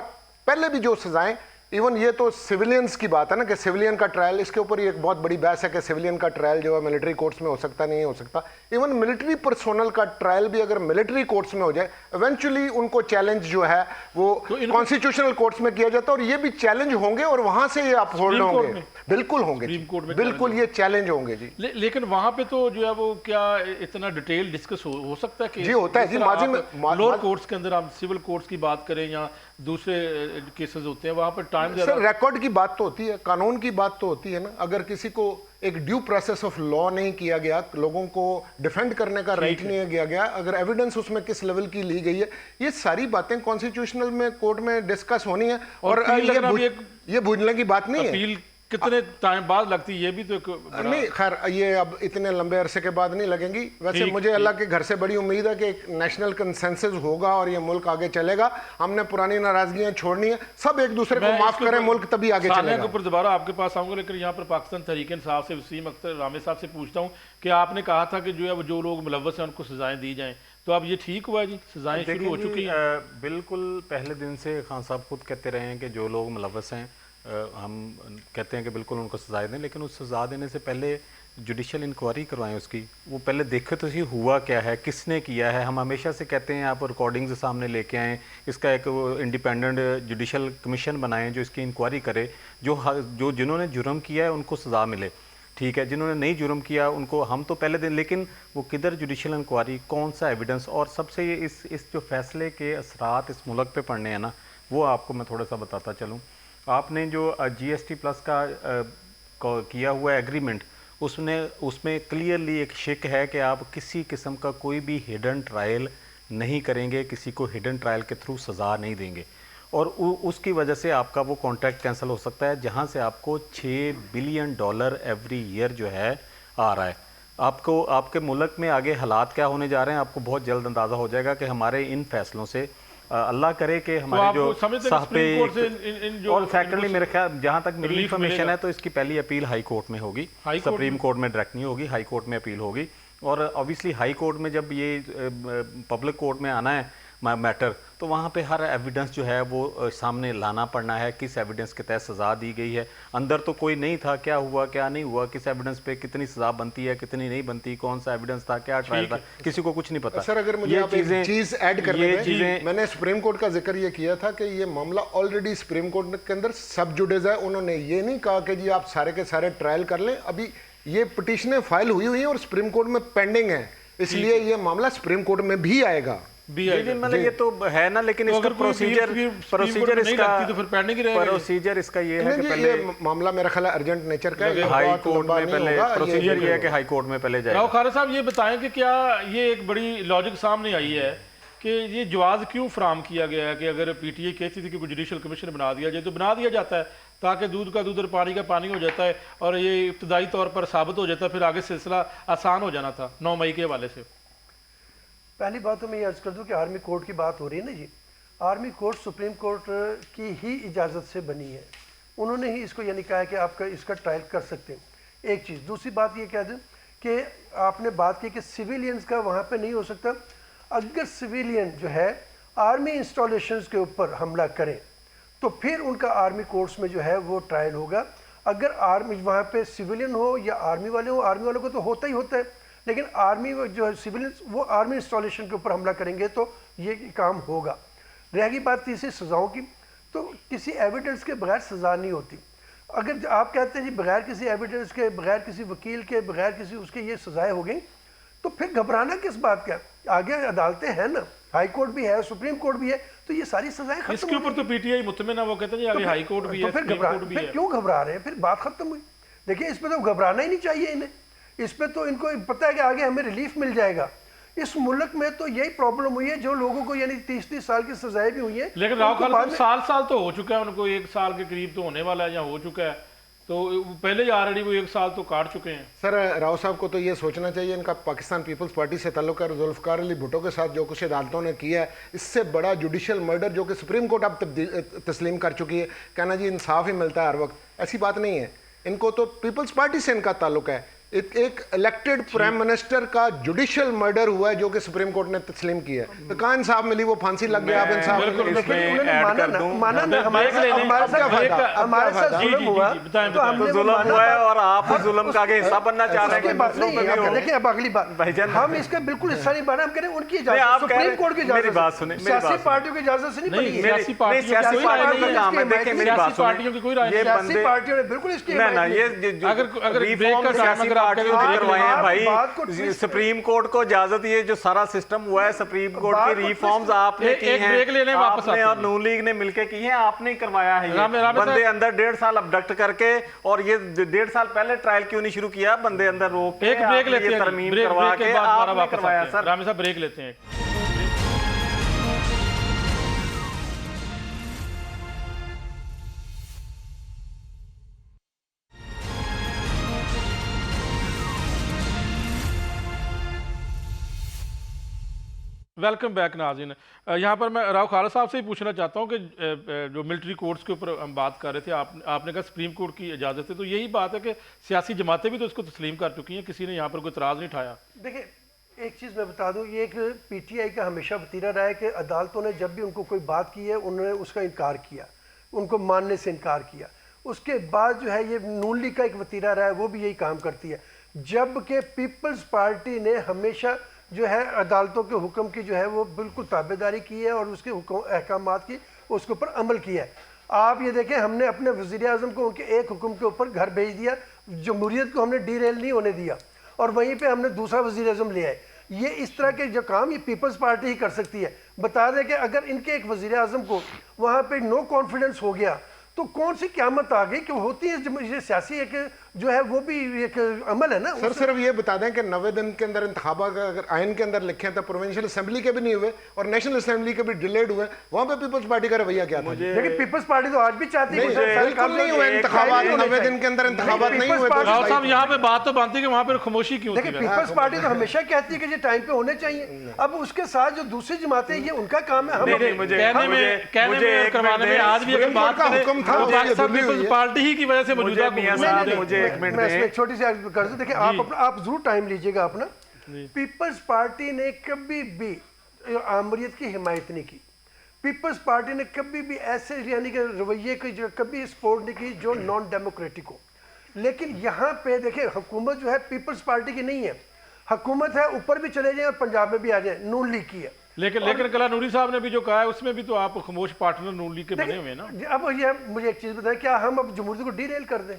पहले भी जो सजाएं, इवन ये तो सिविलियंस की बात है ना कि सिविलियन का ट्रायल, इसके ऊपर एक बहुत बड़ी बहस है कि सिविलियन का ट्रायल जो है मिलिट्री कोर्ट्स में हो सकता नहीं हो सकता। इवन मिलिट्री पर्सोनल का ट्रायल भी अगर मिलिट्री कोर्ट्स में हो जाए, इवेंचुअली उनको चैलेंज जो है वो कॉन्स्टिट्यूशनल कोर्ट्स में किया जाता है। और ये भी चैलेंज होंगे और वहां से ये अपहोल्ड होंगे। बिल्कुल होंगे, बिल्कुल ये चैलेंज होंगे जी। लेकिन वहां पे तो जो है वो क्या इतना डिटेल डिस्कस हो सकता है कि जी होता है जी। माजी में लोअर कोर्ट्स के अंदर हम सिविल कोर्ट्स की बात करें या दूसरे केसेस होते हैं वहाँ पर टाइम सर रिकॉर्ड की बात तो होती है, कानून की बात तो होती है ना। अगर किसी को एक ड्यू प्रोसेस ऑफ लॉ नहीं किया गया, लोगों को डिफेंड करने का राइट नहीं किया गया, अगर एविडेंस उसमें किस लेवल की ली गई है, ये सारी बातें कॉन्स्टिट्यूशनल में कोर्ट में डिस्कस होनी है। और ये भूलने की बात नहीं है। कितने टाइम बाद लगती है ये भी तो एक नहीं, खैर ये अब इतने लंबे अरसे के बाद नहीं लगेंगी। वैसे मुझे अल्लाह के घर से बड़ी उम्मीद है कि एक नेशनल कंसेंसस होगा और ये मुल्क आगे चलेगा। हमने पुरानी नाराजगियां छोड़नी है, सब एक दूसरे को माफ करें, मुल्क तभी आगे चलेगा। के ऊपर दोबारा आपके पास आऊंगा, लेकिन यहाँ पर पाकिस्तान तहरीक इंसाफ से वसीम अख्तर रामे साहब से पूछता हूँ कि आपने कहा था कि जो लोग मुलव्वस हैं उनको सजाएं दी जाएं, तो अब ये ठीक हुआ है जी, सजाएं शुरू हो चुकी हैं? बिल्कुल, पहले दिन से खान साहब खुद कहते रहे हैं कि जो लोग मुलव्वस हैं हम कहते हैं कि बिल्कुल उनको सजा दें, लेकिन उस सजा देने से पहले जुडिशल इंक्वायरी करवाएं उसकी, वो पहले देखे तो सही हुआ क्या है, किसने किया है। हम हमेशा से कहते हैं आप रिकॉर्डिंग्स सामने लेके आएँ, इसका एक इंडिपेंडेंट जुडिशल कमीशन बनाएं जो इसकी इंक्वायरी करे, जो जिन्होंने जुर्म किया है उनको सज़ा मिले, ठीक है, जिन्होंने नहीं जुर्म किया उनको हम तो पहले दिन, लेकिन वो किधर जुडिशल इंक्वायरी, कौन सा एविडेंस, और सबसे इस जो फैसले के असरात इस मुल्क पे पड़ने हैं ना, वो आपको मैं थोड़ा सा बताता चलूँ। आपने जो GST प्लस का किया हुआ एग्रीमेंट, उसमें क्लियरली एक शिक है कि आप किसी किस्म का कोई भी हिडन ट्रायल नहीं करेंगे, किसी को हिडन ट्रायल के थ्रू सज़ा नहीं देंगे, और उसकी वजह से आपका वो कॉन्ट्रैक्ट कैंसिल हो सकता है, जहां से आपको $6 बिलियन एवरी ईयर जो है आ रहा है। आपको आपके मुल्क में आगे हालात क्या होने जा रहे हैं आपको बहुत जल्द अंदाज़ा हो जाएगा कि हमारे इन फैसलों से अल्लाह करे कि हमारे जो साहबे और फैक्टरली मेरे ख्याल जहाँ तक मेरी इन्फॉर्मेशन है तो इसकी पहली अपील हाई कोर्ट में होगी, सुप्रीम कोर्ट में डायरेक्ट नहीं होगी, हाई कोर्ट में अपील होगी। और ऑब्वियसली हाई कोर्ट में जब ये पब्लिक कोर्ट में आना है मैटर, तो वहाँ पे हर एविडेंस जो है वो सामने लाना पड़ना है, किस एविडेंस के तहत सज़ा दी गई है, अंदर तो कोई नहीं था, क्या हुआ क्या नहीं हुआ, किस एविडेंस पे कितनी सज़ा बनती है कितनी नहीं बनती, कौन सा एविडेंस था, क्या ट्रायल था, किसी को कुछ नहीं पता। सर अगर मुझे आप एक चीज़ ऐड करने दें, मैंने सुप्रीम कोर्ट का जिक्र ये किया था कि ये मामला ऑलरेडी सुप्रीम कोर्ट के अंदर सब जुडिस है। उन्होंने ये नहीं कहा कि जी आप सारे के सारे ट्रायल कर लें, अभी ये पिटीशनें फाइल हुई हैं और सुप्रीम कोर्ट में पेंडिंग है, इसलिए ये मामला सुप्रीम कोर्ट में भी आएगा। मतलब ये तो है ना, लेकिन इसका प्रोसीजर इसका तो फिर पेंडिंग ही रहेगा। प्रोसीजर इसका ये है कि पहले ये मामला मेरा ख्याल अर्जेंट नेचर का है, हाई कोर्ट में पहले प्रोसीजर ये है कि हाई कोर्ट में पहले जाएगा। राव खारा साहब ये बताएं कि क्या ये एक बड़ी लॉजिक सामने आई है कि ये जवाज़ क्यों फराम किया गया है कि अगर PTI कहती थी कि जुडिशल कमीशन बना दिया जाए तो बना दिया जाता है, ताकि दूध का दूध और पानी का पानी हो जाता है और ये इब्तदाई तौर पर साबित हो जाता है, फिर आगे सिलसिला आसान हो जाना था 9 मई के हवाले से। पहली बात तो मैं ये अर्ज कर दूं कि आर्मी कोर्ट की बात हो रही है ना जी, आर्मी कोर्ट सुप्रीम कोर्ट की ही इजाज़त से बनी है, उन्होंने ही इसको यानी कहा है कि आप इसका ट्रायल कर सकते हैं। एक चीज़, दूसरी बात ये कह दूं कि आपने बात की कि सिविलियंस का वहाँ पे नहीं हो सकता। अगर सिविलियन जो है आर्मी इंस्टॉलेशंस के ऊपर हमला करें तो फिर उनका आर्मी कोर्ट्स में जो है वो ट्रायल होगा। अगर आर्मी वहाँ पे सिविलियन हो या आर्मी वाले हो, आर्मी वालों को तो होता ही होता है, लेकिन आर्मी जो है सिविलियन वो आर्मी इंस्टॉलेशन के ऊपर हमला करेंगे तो ये काम होगा। रहेगी बात तीसरी सज़ाओं की, तो किसी एविडेंस के बगैर सज़ा नहीं होती। अगर आप कहते हैं जी बगैर किसी एविडेंस के, बगैर किसी वकील के, बगैर किसी उसके ये सज़ाएँ हो गई, तो फिर घबराना किस बात का? आगे अदालतें हैं ना, हाई कोर्ट भी है, सुप्रीम कोर्ट भी है, तो ये सारी सज़ाएँ खत्म। इसके ऊपर तो PTI मुतमिन है, वो कहते हैं जी आगे हाई कोर्ट भी है, फिर क्यों घबरा रहे हैं? फिर बात खत्म हुई। देखिए इस पर तो घबराना ही नहीं चाहिए इन्हें, इस पे तो इनको पता है कि आगे हमें रिलीफ मिल जाएगा। इस मुल्क में तो यही प्रॉब्लम हुई है, जो लोगों को यानी 30-30 साल की सजाएं भी हुई है, लेकिन राव खान साल तो हो चुका है, उनको 1 साल के करीब तो होने वाला है या हो चुका है, तो पहले ही ऑलरेडी वो 1 साल तो काट चुके हैं। सर राव साहब को तो ये सोचना चाहिए, इनका पाकिस्तान पीपल्स पार्टी से ताल्लुक है, जुल्फकार अली भुट्टो के साथ जो कुछ अदालतों ने किया है, इससे बड़ा जुडिशियल मर्डर जो कि सुप्रीम कोर्ट अब तस्लीम कर चुकी है, कहना जी इंसाफ ही मिलता है हर वक्त, ऐसी बात नहीं है। इनको तो पीपल्स पार्टी से इनका ताल्लुक है। एक इलेक्टेड प्राइम मिनिस्टर का जुडिशियल मर्डर हुआ है जो कि सुप्रीम कोर्ट ने तस्लीम किया है, तो कहाँ इंसाफ मिली? वो फांसी लग गया, अब इंसाफ हमारे साथ जुल्म हुआ तो हमने जुल्म हुआ है और आप जुल्म का आगे हिस्सा बनना चाह रहे हैं। देखिए अब अगली बात हम इसका बिल्कुल हिस्सा नहीं बना, हम कह रहे हैं उनकी इजाजत, सुप्रीम कोर्ट की इजाजत, बात सुने, सियासी पार्टियों की इजाजत से नहीं बनी है। सियासी पार्टियों का काम है, देखिए मेरी बात सुनिए, पार्टियों की कोई राय नहीं, सियासी पार्टियों ने बिल्कुल इसकी अगर ब्रेक का अगर आप करवाए हैं भाई, सुप्रीम कोर्ट को इजाजत, ये जो सारा सिस्टम हुआ है सुप्रीम कोर्ट की रिफॉर्म्स आपने की हैं, आपने और नून लीग ने मिलकर की हैं, आपने करवाया है। ये बंदे अंदर 1.5 साल अबडक्ट करके, और ये 1.5 साल पहले ट्रायल क्यों नहीं शुरू किया, बंदे अंदर रोक के, एक ब्रेक लेते हैं, तरमीम करवा के आपने करवाया। सर रामे साहब ब्रेक लेते हैं। वेलकम बैक नाज़रीन। यहाँ पर मैं राव खालिद साहब से ही पूछना चाहता हूँ कि जो मिलिट्री कोर्ट्स के ऊपर हम बात कर रहे थे, आपने कहा सुप्रीम कोर्ट की इजाज़त है, तो यही बात है कि सियासी जमातें भी तो इसको तस्लीम कर चुकी हैं, किसी ने यहाँ पर कोई इतराज़ नहीं उठाया। देखिए, एक चीज़ मैं बता दूँ, ये एक PTI का हमेशा वतीरा रहा है कि अदालतों ने जब भी उनको कोई बात की है उन्होंने उसका इनकार किया, उनको मानने से इनकार किया। उसके बाद जो है ये नून लीग का एक वतीरा रहा है, वो भी यही काम करती है, जबकि पीपल्स पार्टी ने हमेशा जो है अदालतों के हुक्म की जो है वो बिल्कुल ताबेदारी की है और उसके अहकामात की उसके ऊपर अमल किया है। आप ये देखें, हमने अपने वज़ीर-ए-आज़म को उनके एक हुक्म के ऊपर घर भेज दिया, जमहूरियत को हमने डीरेल नहीं होने दिया, और वहीं पे हमने दूसरा वज़ीर-ए-आज़म ले आए। ये इस तरह के जो काम ये पीपल्स पार्टी ही कर सकती है। बता दें कि अगर इनके एक वज़ीर-ए-आज़म को वहाँ पे नो कॉन्फिडेंस हो गया तो कौन सी क़यामत आ गई कि होती है ये सियासी एक जो है वो भी एक अमल है ना। सर सिर्फ ये बता दें कि 90 दिन के अंदर इंतखाबा का अगर आइन के अंदर लिखे तो प्रोविंशियल असेंबली के भी नहीं हुए और नेशनल असेंबली के भी डिलेड हुए, वहाँ पे पीपल्स पार्टी का रवैया क्या था? देखिए, पीपल्स पार्टी तो आज भी चाहती है, बिल्कुल नहीं हुए इंतखाबात, 90 दिन के अंदर इंतखाबात नहीं हुए। राव साहब यहाँ पे बात तो बनती है कि वहाँ पर खामोशी क्यों? देखिए, पीपल्स पार्टी तो हमेशा कहती है कि ये टाइम पे होने चाहिए। अब उसके साथ जो दूसरी जमातें ये उनका काम है, पार्टी ही की वजह से मौजूदा मुझे एक मिनट छोटी सी कर दो। देखिए, आप जरूर टाइम लीजिएगा अपना। पीपल्स पार्टी ने कभी भी आमरीत की हिमायत नहीं की। पीपल्स पार्टी ने कभी भी ऐसे यानी कि रवैये की जो कभी सपोर्ट नहीं की जो नॉन डेमोक्रेटिक हो। लेकिन यहाँ पे देखिए, हुकूमत जो है पीपल्स पार्टी की नहीं है, हुकूमत है ऊपर भी चले जाए और पंजाब में भी आ जाए, नून लीग की है। लेकिन कला नूरी साहब ने भी जो कहा है उसमें भी तो आप खामोश पार्टनर नून लीग के बने हुए हैं ना। अब ये मुझे एक चीज़ बताएं, क्या हम अब जमहूरियत को डीरेल कर दें?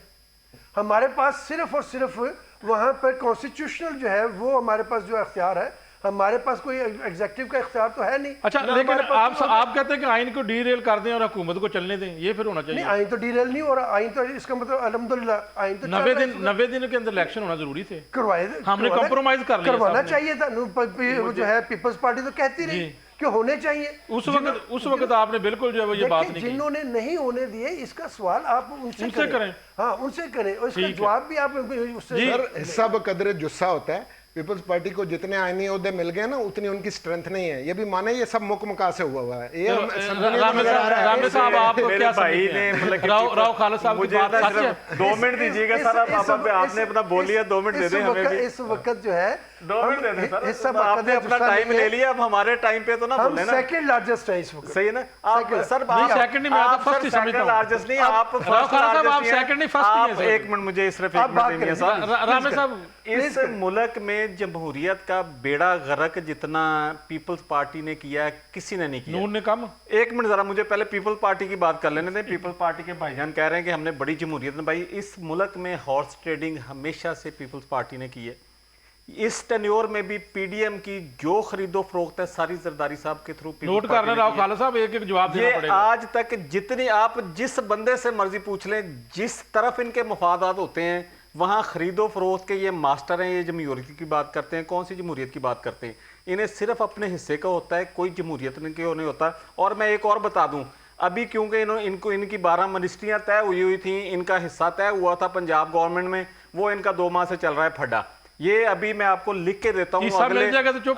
हमारे पास सिर्फ और सिर्फ वहाँ पर कॉन्स्टिट्यूशनल जो है वो हमारे पास जो अख्तियार है, हमारे पास कोई एग्जीक्यूटिव का इख्तियार तो है नहीं। अच्छा, लेकिन आप कहते हैं कि आइन को डीरेल कर दें और हुकूमत को चलने दें, ये फिर होना चाहिए? नहीं, आइन तो डीरेल नहीं हो रहा। आइन तो इसका मतलब अल्हम्दुलिल्लाह आइन तो 90 दिन के अंदर इलेक्शन होना जरूरी थे, करवाए, हमने कॉम्प्रोमाइज कर लिया, करवाना चाहिए था। जो है पीपल्स पार्टी तो कहती रही कि होने चाहिए। उस वक्त आपने बिल्कुल जो है वो ये बात नहीं की। जिन्होंने नहीं होने दिए, इसका सवाल आप उनसे करें। हाँ, उनसे करें और इसका जवाब भी आप उससे। हिस्सा बकदर जुस्सा होता है। पीपल्स पार्टी को जितने आईनी ओहदे मिल गए ना उतनी उनकी स्ट्रेंथ नहीं है, ये भी माने ये सब मुकमका से हुआ है। ये रामे साहब आप क्या भाई ने राव खालिद साहब मुझे 2 मिनट दीजिएगा सर, आपने अपना बोल लिया, 2 मिनट दे दें हमें भी। इस वक्त जो है 2 मिनट दे दें सर, आपने अपना टाइम ले लिया, अब हमारे टाइम पे तो ना बोले ना। सेकंड लार्जेस्ट है इस वक्त, सही है ना? आप सर सेकंड नहीं, मैं तो फर्स्ट ही समझता हूं। लार्जेस्ट नहीं, आप फर्स्ट आप सेकंड नहीं फर्स्ट ही हैं। 1 मिनट मुझे सिर्फ 1 मिनट दीजिए सर। रामे साहब, इस मुल्क में जमहूरियत का बेड़ा गर्क जितना पीपल्स पार्टी ने किया है किसी ने नहीं किया। नून ने कम। 1 मिनट जरा मुझे पहले पीपल्स पार्टी की बात कर लेने दें। पीपल्स पार्टी के भाईजान कह रहे हैं कि हमने बड़ी जमहूरियत में, भाई इस मुल्क में हॉर्स ट्रेडिंग हमेशा से पीपल्स पार्टी ने की है। इस टेन्योर में भी पीडीएम की जो खरीदो फरोख्त है सारी जरदारी साहब के थ्रू नोट करना। राव खालिद साहब एक जवाब देना पड़ेगा। आज तक जितनी आप जिस बंदे से मर्जी पूछ लें, जिस तरफ इनके मुफादात होते हैं वहाँ खरीदो फरोख्त के ये मास्टर हैं। ये जमहूरियत की बात करते हैं, कौन सी जमहूरियत की बात करते हैं? इन्हें सिर्फ अपने हिस्से का होता है, कोई जमहूरियत नहीं होता। और मैं एक और बता दूं, अभी क्योंकि इनको इनकी 12 मिनिस्ट्रियाँ तय हुई थी, इनका हिस्सा तय हुआ था पंजाब गवर्नमेंट में, वो इनका 2 माह से चल रहा है फड्डा। ये अभी मैं आपको लिख के देता हूँ तो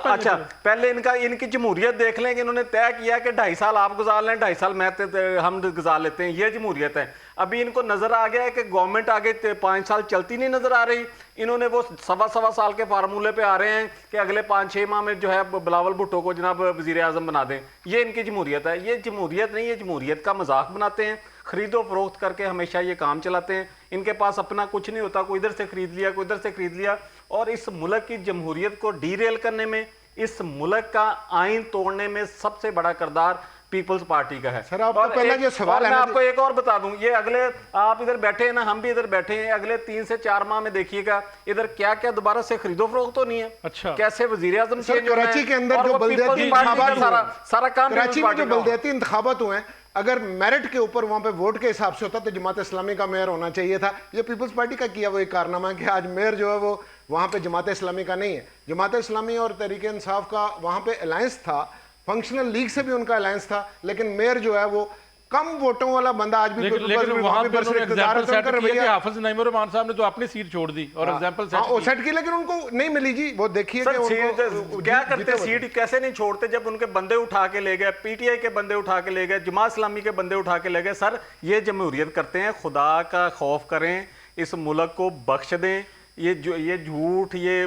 अच्छा, पहले इनकी जमहूरियत देख लें कि इन्होंने तय किया कि 2.5 साल आप गुजार लें, 2.5 साल हम गुजार लेते हैं, ये जमहूरियत है। अभी इनको नजर आ गया है कि गवर्नमेंट आगे 5 साल चलती नहीं नजर आ रही। इन्होंने वो सवा साल के फार्मूले पे आ रहे हैं कि अगले 5-6 माह में जो है बिलावल भुट्टो को जनाब वजीर आजम बना दें। ये इनकी जमहूरियत है। ये जमहूरियत नहीं, ये जमहूरियत का मजाक बनाते हैं, खरीदो फरोख्त करके हमेशा ये काम चलाते हैं। इनके पास अपना कुछ नहीं होता, कोई इधर से खरीद लिया, कोई इधर से खरीद लिया। और इस मुल्क की जमहूरियत को डीरेल करने में, इस मुल्क का आइन तोड़ने में सबसे बड़ा किरदार पीपल्स पार्टी का है। सर, आपका पहला जो सवाल है मैं ना, आपको एक और बता दूं, ये अगले आप इधर बैठे हैं ना, हम भी इधर बैठे हैं, अगले 3 से 4 माह में देखिएगा इधर क्या क्या दोबारा से खरीदो फरोख्त तो नहीं है। अच्छा, कैसे वजीर आजम सर, कराची के अंदर जो बल्दियाती इंतखाबात सारा काम कराची में जो बल्दियाती इंतखाबात हुए हैं, अगर मेरिट के ऊपर वहां पे वोट के हिसाब से होता तो जमात इस्लामी का मेयर होना चाहिए था। ये पीपल्स पार्टी का किया वो एक कारनामा है कि आज मेयर जो है वो वहां पे जमात इस्लामी का नहीं है। जमात इस्लामी और तहरीक इंसाफ का वहां पे अलायंस था, फंक्शनल लीग से भी उनका अलायंस था, लेकिन मेयर जो है वो कम वोटों वाला बंदा आज भी लेकिन वहां पे एग्जांपल सेट किया कि हाफिज नईमुर रहमान साहब ने तो अपनी सीट छोड़ दी और एग्जांपल सेट की, लेकिन उनको नहीं मिली जी। वो देखिए कि क्या करते, सीट कैसे नहीं छोड़ते जब उनके बंदे उठा के ले गए, पीटीआई के बंदे उठा के ले गए, जमात इस्लामी के बंदे उठा के ले गए। सर ये जमहूरियत करते हैं, खुदा का खौफ करें, इस मुल्क को बख्श दें। ये झूठ, ये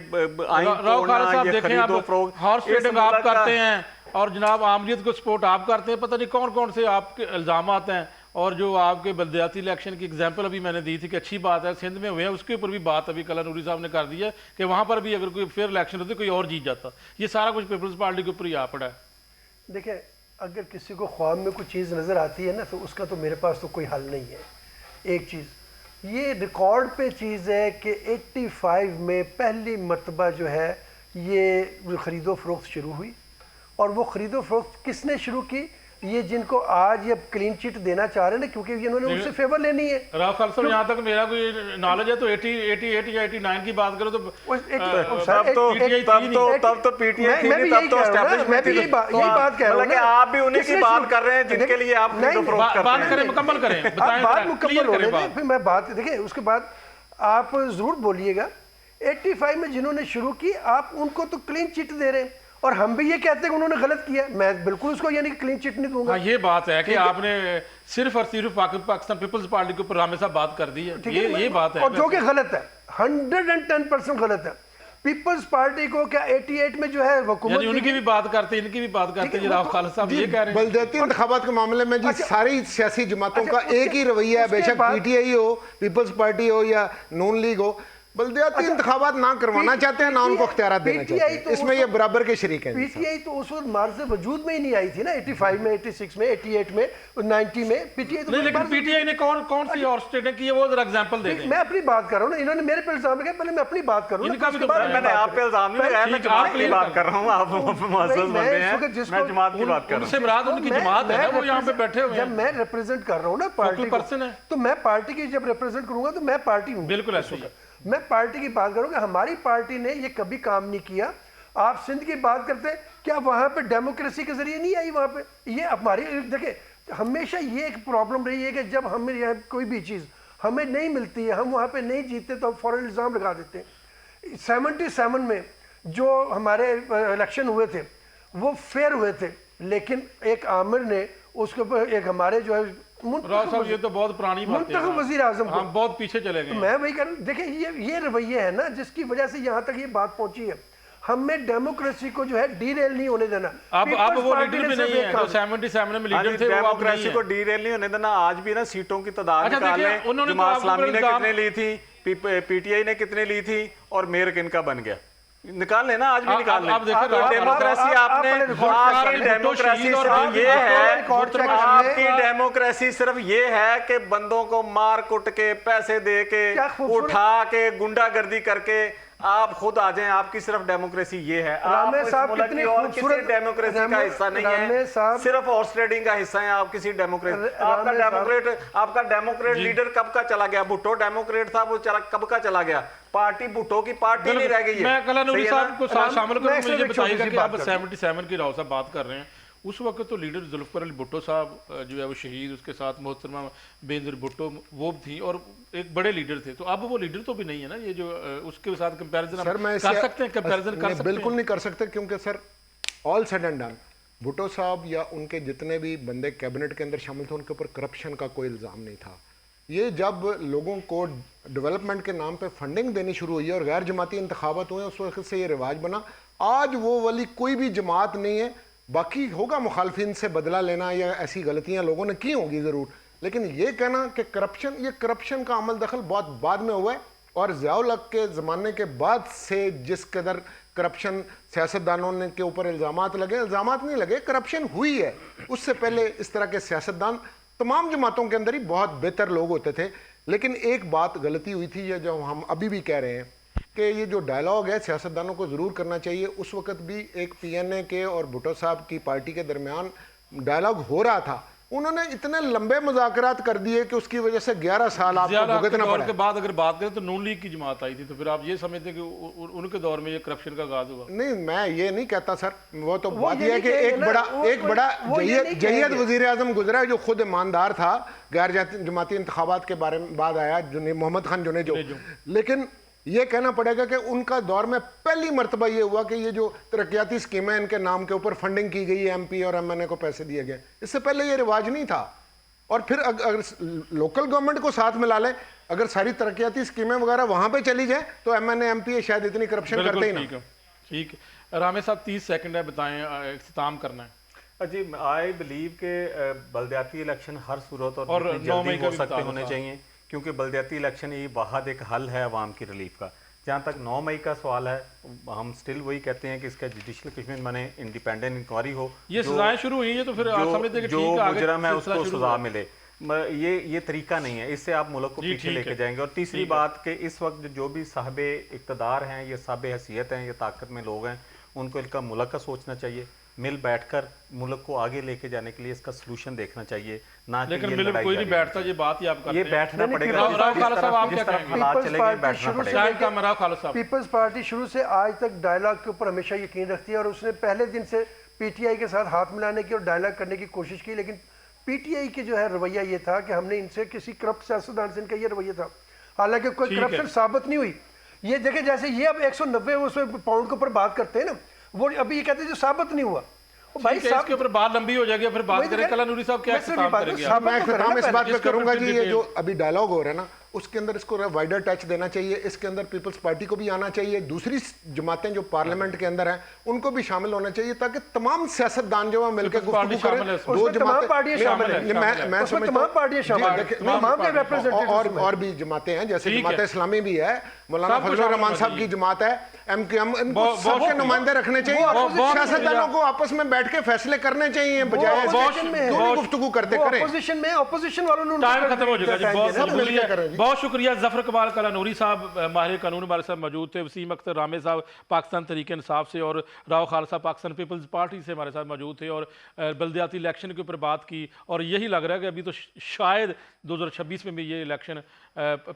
हॉर्स ट्रेडिंग आप करते हैं और जनाब आमरीत को सपोर्ट आप करते हैं, पता नहीं कौन कौन से आपके इल्ज़ाम आते हैं। और जो आपके बल्दियाती इलेक्शन की एग्जांपल अभी मैंने दी थी कि अच्छी बात है सिंध में हुए हैं, उसके ऊपर भी बात अभी कला नूरी साहब ने कर दी है कि वहाँ पर भी अगर कोई फेयर इलेक्शन होती कोई और जीत जाता। ये सारा कुछ पीपल्स पार्टी के ऊपर ही आ पड़ा है। देखिए, अगर किसी को ख्वाब में कोई चीज़ नज़र आती है ना, तो उसका तो मेरे पास तो कोई हल नहीं है। एक चीज़ ये रिकॉर्ड पे चीज़ है कि 85 में पहली मरतबा जो है ये ख़रीदो फरोख्त शुरू हुई, और वो ख़रीदो फरोख्त किसने शुरू की? ये जिनको आज ये क्लीन चिट देना चाह रहे हैं ना, क्योंकि इन्होंने उनसे फेवर लेनी है। राव खालिद साहब, यहाँ तक मेरा कोई नॉलेज है तो 88 या 89 की बात करो तो तब तो पीटीआई थी, तब तो एस्टैब्लिशमेंट थी। यही बात कह रहा हूं ना, आप भी उन्हीं की बात कर रहे हैं जिनके लिए आप बात करें, मुकम्मल करें, बात मुकम्मल होने दें, फिर मैं बात देखिए उसके बाद आप जरूर बोलिएगा। 85 में जिन्होंने शुरू की, आप उनको तो क्लीन चिट दे रहे हैं, और हम भी ये कहते हैं कि उन्होंने गलत किया। मैं बिल्कुल उसको यानी क्लीन चिट नहीं दूंगा। हाँ, ये बात है कि आपने सिर्फ और सिर्फ पाकिस्तान पीपल्स पार्टी के ऊपर रामे साहब बात कर दी है, ये बात है, और जो कि गलत है, 110% गलत है। पीपल्स पार्टी को क्या 88 में जो है हुकूमत, उनकी भी बात करते हैं, इनकी भी बात करते हैं। राव खालिद साहब ये कह रहे हैं बल्दियाती इंतखाबात के मामले में जी सारी सियासी जमातों का एक ही रवैया है, बेशक पीटीआई हो, पीपल्स पार्टी हो या नून लीग हो, बल्दियाती इंतखाबात ना करवाना चाहते हैं, ना उनको इख्तियार देना चाहते हैं। इसमें ये बराबर के शरीक हैं। पीटीआई तो उस वक्त मार्ज वजूद में ही नहीं आई थी ना, 85 में, 86 में, 88 में, 90 में पीटीआई तो नहीं। लेकिन पीटीआई ने कौन सी और स्टेट की है, वो जरा एग्जांपल दे दें। मैं अपनी बात कर रहा हूं ना, इन्होंने मेरे पे इल्जाम लगाया, पहले मैं अपनी बात करूं। इनका भी तो मैंने आप पे इल्जाम नहीं लगाया, मैं जमात की बात कर रहा हूं। आप मुअज़्ज़ज़ बंदे हैं, मैं जमात की बात कर रहा हूं। उनसे मुराद उनकी जमात है ना, वो यहां पे बैठे हुए हैं। जब मैं रिप्रेजेंट कर रहा हूं ना पार्टी पर्सन है, तो मैं पार्टी की जब रिप्रेजेंट करूंगा तो मैं पार्टी हूं। बिल्कुल ऐसे ही। मैं पार्टी की बात करूंगा, हमारी पार्टी ने ये कभी काम नहीं किया। आप सिंध की बात करते हैं, क्या वहां पे डेमोक्रेसी के जरिए नहीं आई? वहां पे ये हमारी देखिए, हमेशा ये एक प्रॉब्लम रही है कि जब हमें यहाँ कोई भी चीज़ हमें नहीं मिलती है, हम वहाँ पे नहीं जीतते तो फौरन इल्ज़ाम लगा देते हैं। 77 में जो हमारे इलेक्शन हुए थे वो फेयर हुए थे, लेकिन एक आमिर ने उसके ऊपर एक हमारे जो है साहब, ये तो बहुत पुरानी बात है, वज़ीर आज़म को हम बहुत पीछे चले गए। तो मैं वही कह रहा हूं, देखिए ये रवैये है ना जिसकी वजह से यहाँ तक ये बात पहुंची है। हमें डेमोक्रेसी को जो है डीरेल नहीं होने देना। अब वो लीडर भी नहीं है जो 77 में लीडर थे, डेमोक्रेसी को डीरेल नहीं होने देना। आज भी ना सीटों की तादाद निकालने, जमात इस्लामी ने कितने ली थी, पीटीआई ने कितने ली थी, और मेयर किनका बन गया, निकाल लेना। आज भी निकाल लेना। डेमोक्रेसी आपने, आपकी डेमोक्रेसी सिर्फ ये है, आपकी डेमोक्रेसी सिर्फ ये है कि बंदों को मार कुट के, पैसे दे के, उठा के, गुंडागर्दी करके आप खुद आ जाएं। आपकी सिर्फ डेमोक्रेसी ये है। आप इस मुल्क की और किसी डेमोक्रेसी का हिस्सा नहीं है, सिर्फ हॉर्स ट्रेडिंग का हिस्सा है आप किसी डेमोक्रेसी। आपका डेमोक्रेट लीडर कब का चला गया? भुट्टो डेमोक्रेट था, वो कब का चला गया? पार्टी भुट्टो की पार्टी नहीं रह गई है। मैं कला नूरी साहब को शामिल करूं, मुझे बताइएगा कि आप 77 की राव साहब बात कर रहे हैं, उस वक्त तो लीडर जुल्फिकार अली भुट्टो साहब जो है वो शहीद, उसके साथ मोहतरमा बेनज़ीर भुट्टो वो थी और एक बड़े लीडर थे। तो अब वो लीडर तो भी नहीं है ना, ये जो उसके साथ कंपैरिजन कर सकते हैं, कंपैरिजन कर सकते हैं? बिल्कुल नहीं कर सकते, क्योंकि sir all said and done Bhutto साहब या उनके जितने भी बंदे कैबिनेट के अंदर शामिल थे उनके ऊपर करप्शन का कोई इल्ज़ाम नहीं था। ये जब लोगों को डेवलपमेंट के नाम पे फंडिंग देनी शुरू हुई है और गैर जमाती इंतखाबात हुए, उस वक्त से ये रिवाज बना। आज वो वाली कोई भी जमात नहीं है। बाकी होगा मुखालफिन से बदला लेना या ऐसी गलतियां लोगों ने की होंगी ज़रूर, लेकिन ये कहना कि करप्शन, ये करप्शन का अमल दखल बहुत बाद में हुआ है। और ज़ियाउल हक के ज़माने के बाद से जिस कदर करप्शन सियासतदानों ने के ऊपर इल्ज़ामात नहीं लगे, करप्शन हुई है। उससे पहले इस तरह के सियासतदान तमाम जमातों के अंदर ही बहुत बेहतर लोग होते थे। लेकिन एक बात गलती हुई थी, ये जो हम अभी भी कह रहे हैं कि ये जो डायलॉग है सियासतदानों को ज़रूर करना चाहिए। उस वक्त भी एक PNA के और भुट्टो साहब की पार्टी के दरमियान डायलॉग हो रहा था, उन्होंने इतने लंबे मुज़ाकरात कर दिए कि उसकी वजह से 11 साल आपको भुगतना पड़ा। के बाद अगर बात करें तो नून लीग की जमात आई थी, तो फिर आप ये समझते हैं कि उनके दौर में ये करप्शन का आगाज हुआ? नहीं, मैं ये नहीं कहता सर। वो तो बात यह है कि एक बड़ा जय्यद वजीर आजम गुजरा है जो खुद ईमानदार था, गैर जमाती इंतखाबात के बारे में बाद आया मोहम्मद खान जुनेजो। लेकिन ये कहना पड़ेगा कि उनका दौर में पहली मरतबा ये हुआ कि ये जो तरक्याती स्कीमें इनके नाम के ऊपर फंडिंग की गई, MP और MNA को पैसे दिए गए, इससे पहले ये रिवाज नहीं था। और फिर अगर लोकल गवर्नमेंट को साथ मिला ले, अगर सारी तरक्याती स्कीमें वगैरह वहां पे चली जाए तो MNA MPA शायद इतनी करप्शन करते ही ना। ठीक है रामे साहब, 30 सेकंड है, बताएं, इख्तिताम करना है। जी, आई बिलीव के बलदियाती इलेक्शन हर सूरत और 9 मई हो सकते होने चाहिए, क्योंकि बलदियाती इलेक्शन ये वाहद एक हल है अवाम की रिलीफ का। जहाँ तक 9 मई का सवाल है, हम स्टिल वही कहते हैं कि इसका जुडिशल कमिश्न बने, इंडिपेंडेंट इंक्वायरी हो, ये सजाएं शुरू हुई है तो फिर आप समझते हैं कि ठीक है, मुजरम है उसको सजा मिले। ये तरीका नहीं है, इससे आप मुल्क को पीछे लेके जाएंगे। और तीसरी बात कि इस वक्त जो भी साहबे इक़्तिदार हैं, ये साहबे हैसियत हैं, ये ताकत में लोग हैं, उनको इनका मुल्क का सोचना चाहिए, मिल बैठकर मुल्क को आगे लेके जाने के लिए इसका सलूशन देखना चाहिए, ना कि लेकिन मिल कोई नहीं बैठता। ये बात ही आप करते हैं, ये बैठना पड़ेगा। पीपल्स पार्टी शुरू से आज तक डायलॉग के ऊपर हमेशा यकीन रखती है और उसने पहले दिन से PTI के साथ हाथ मिलाने की और डायलॉग करने की कोशिश की। लेकिन PTI की जो है रवैया ये था कि हमने इनसे किसी करप्ट सियासतदान से इनका ये रवैया था, हालांकि कोई करप्शन साबित नहीं हुई। ये देखे जैसे ये अब 190 पाउंड के ऊपर बात करते हैं ना, वो अभी ये कहते हैं जो साबित नहीं हुआ। भाई साहब के ऊपर बात लंबी हो जाएगी, फिर बात करें। कला नूरी साहब क्या इख्तिताम करेंगे? मैं इख्तिताम इस बात पे करूंगा कि ये जो अभी डायलॉग हो रहा है ना, उसके अंदर इसको वाइडर टच देना चाहिए। इसके अंदर पीपल्स पार्टी को भी आना चाहिए, दूसरी जमातें जो पार्लियामेंट के अंदर हैं उनको भी शामिल होना चाहिए, ताकि तमाम सियासतदान जो है मिलकर गुफ्तगू करें। दो जमातें और भी जमातें हैं, जैसे जमात इस्लामी भी है, मौलाना फजलुर रहमान साहब की जमात है, MQM, इनको सबके नुमाइंदे रखने चाहिए। सियासतदानों को आपस में बैठ के फैसले करने चाहिए, बजाय गुफ्तगू करते करें। ऑपोजिशन वालों ने टाइम खत्म हो जाएगा। बहुत शुक्रिया। ज़फ़र इकबाल कला नूरी साहब माहिर कानून हमारे साथ मौजूद थे, वसीम अख्तर रामे साहब पाकिस्तान तहरीक इंसाफ से और राव खालसा पाकिस्तान पीपल्स पार्टी से हमारे साथ मौजूद थे और बलदियाती इलेक्शन के ऊपर बात की। और यही लग रहा है कि अभी तो शायद 2026 में भी ये इलेक्शन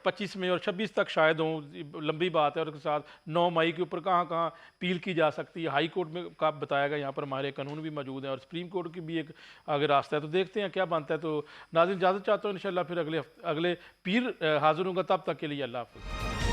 25 में और 26 तक शायद हो, लंबी बात है। और उसके साथ 9 मई के ऊपर कहाँ कहाँ अपील की जा सकती है, हाई कोर्ट में का बताया गया, यहाँ पर हमारे कानून भी मौजूद हैं और सुप्रीम कोर्ट की भी एक आगे रास्ता है। तो देखते हैं क्या बनता है। तो नाज़रीन इजाज़त चाहता हूँ, इंशाल्लाह फिर अगले पीर हाजिर होगा, तब तक के लिए अल्लाह हाफ़िज़।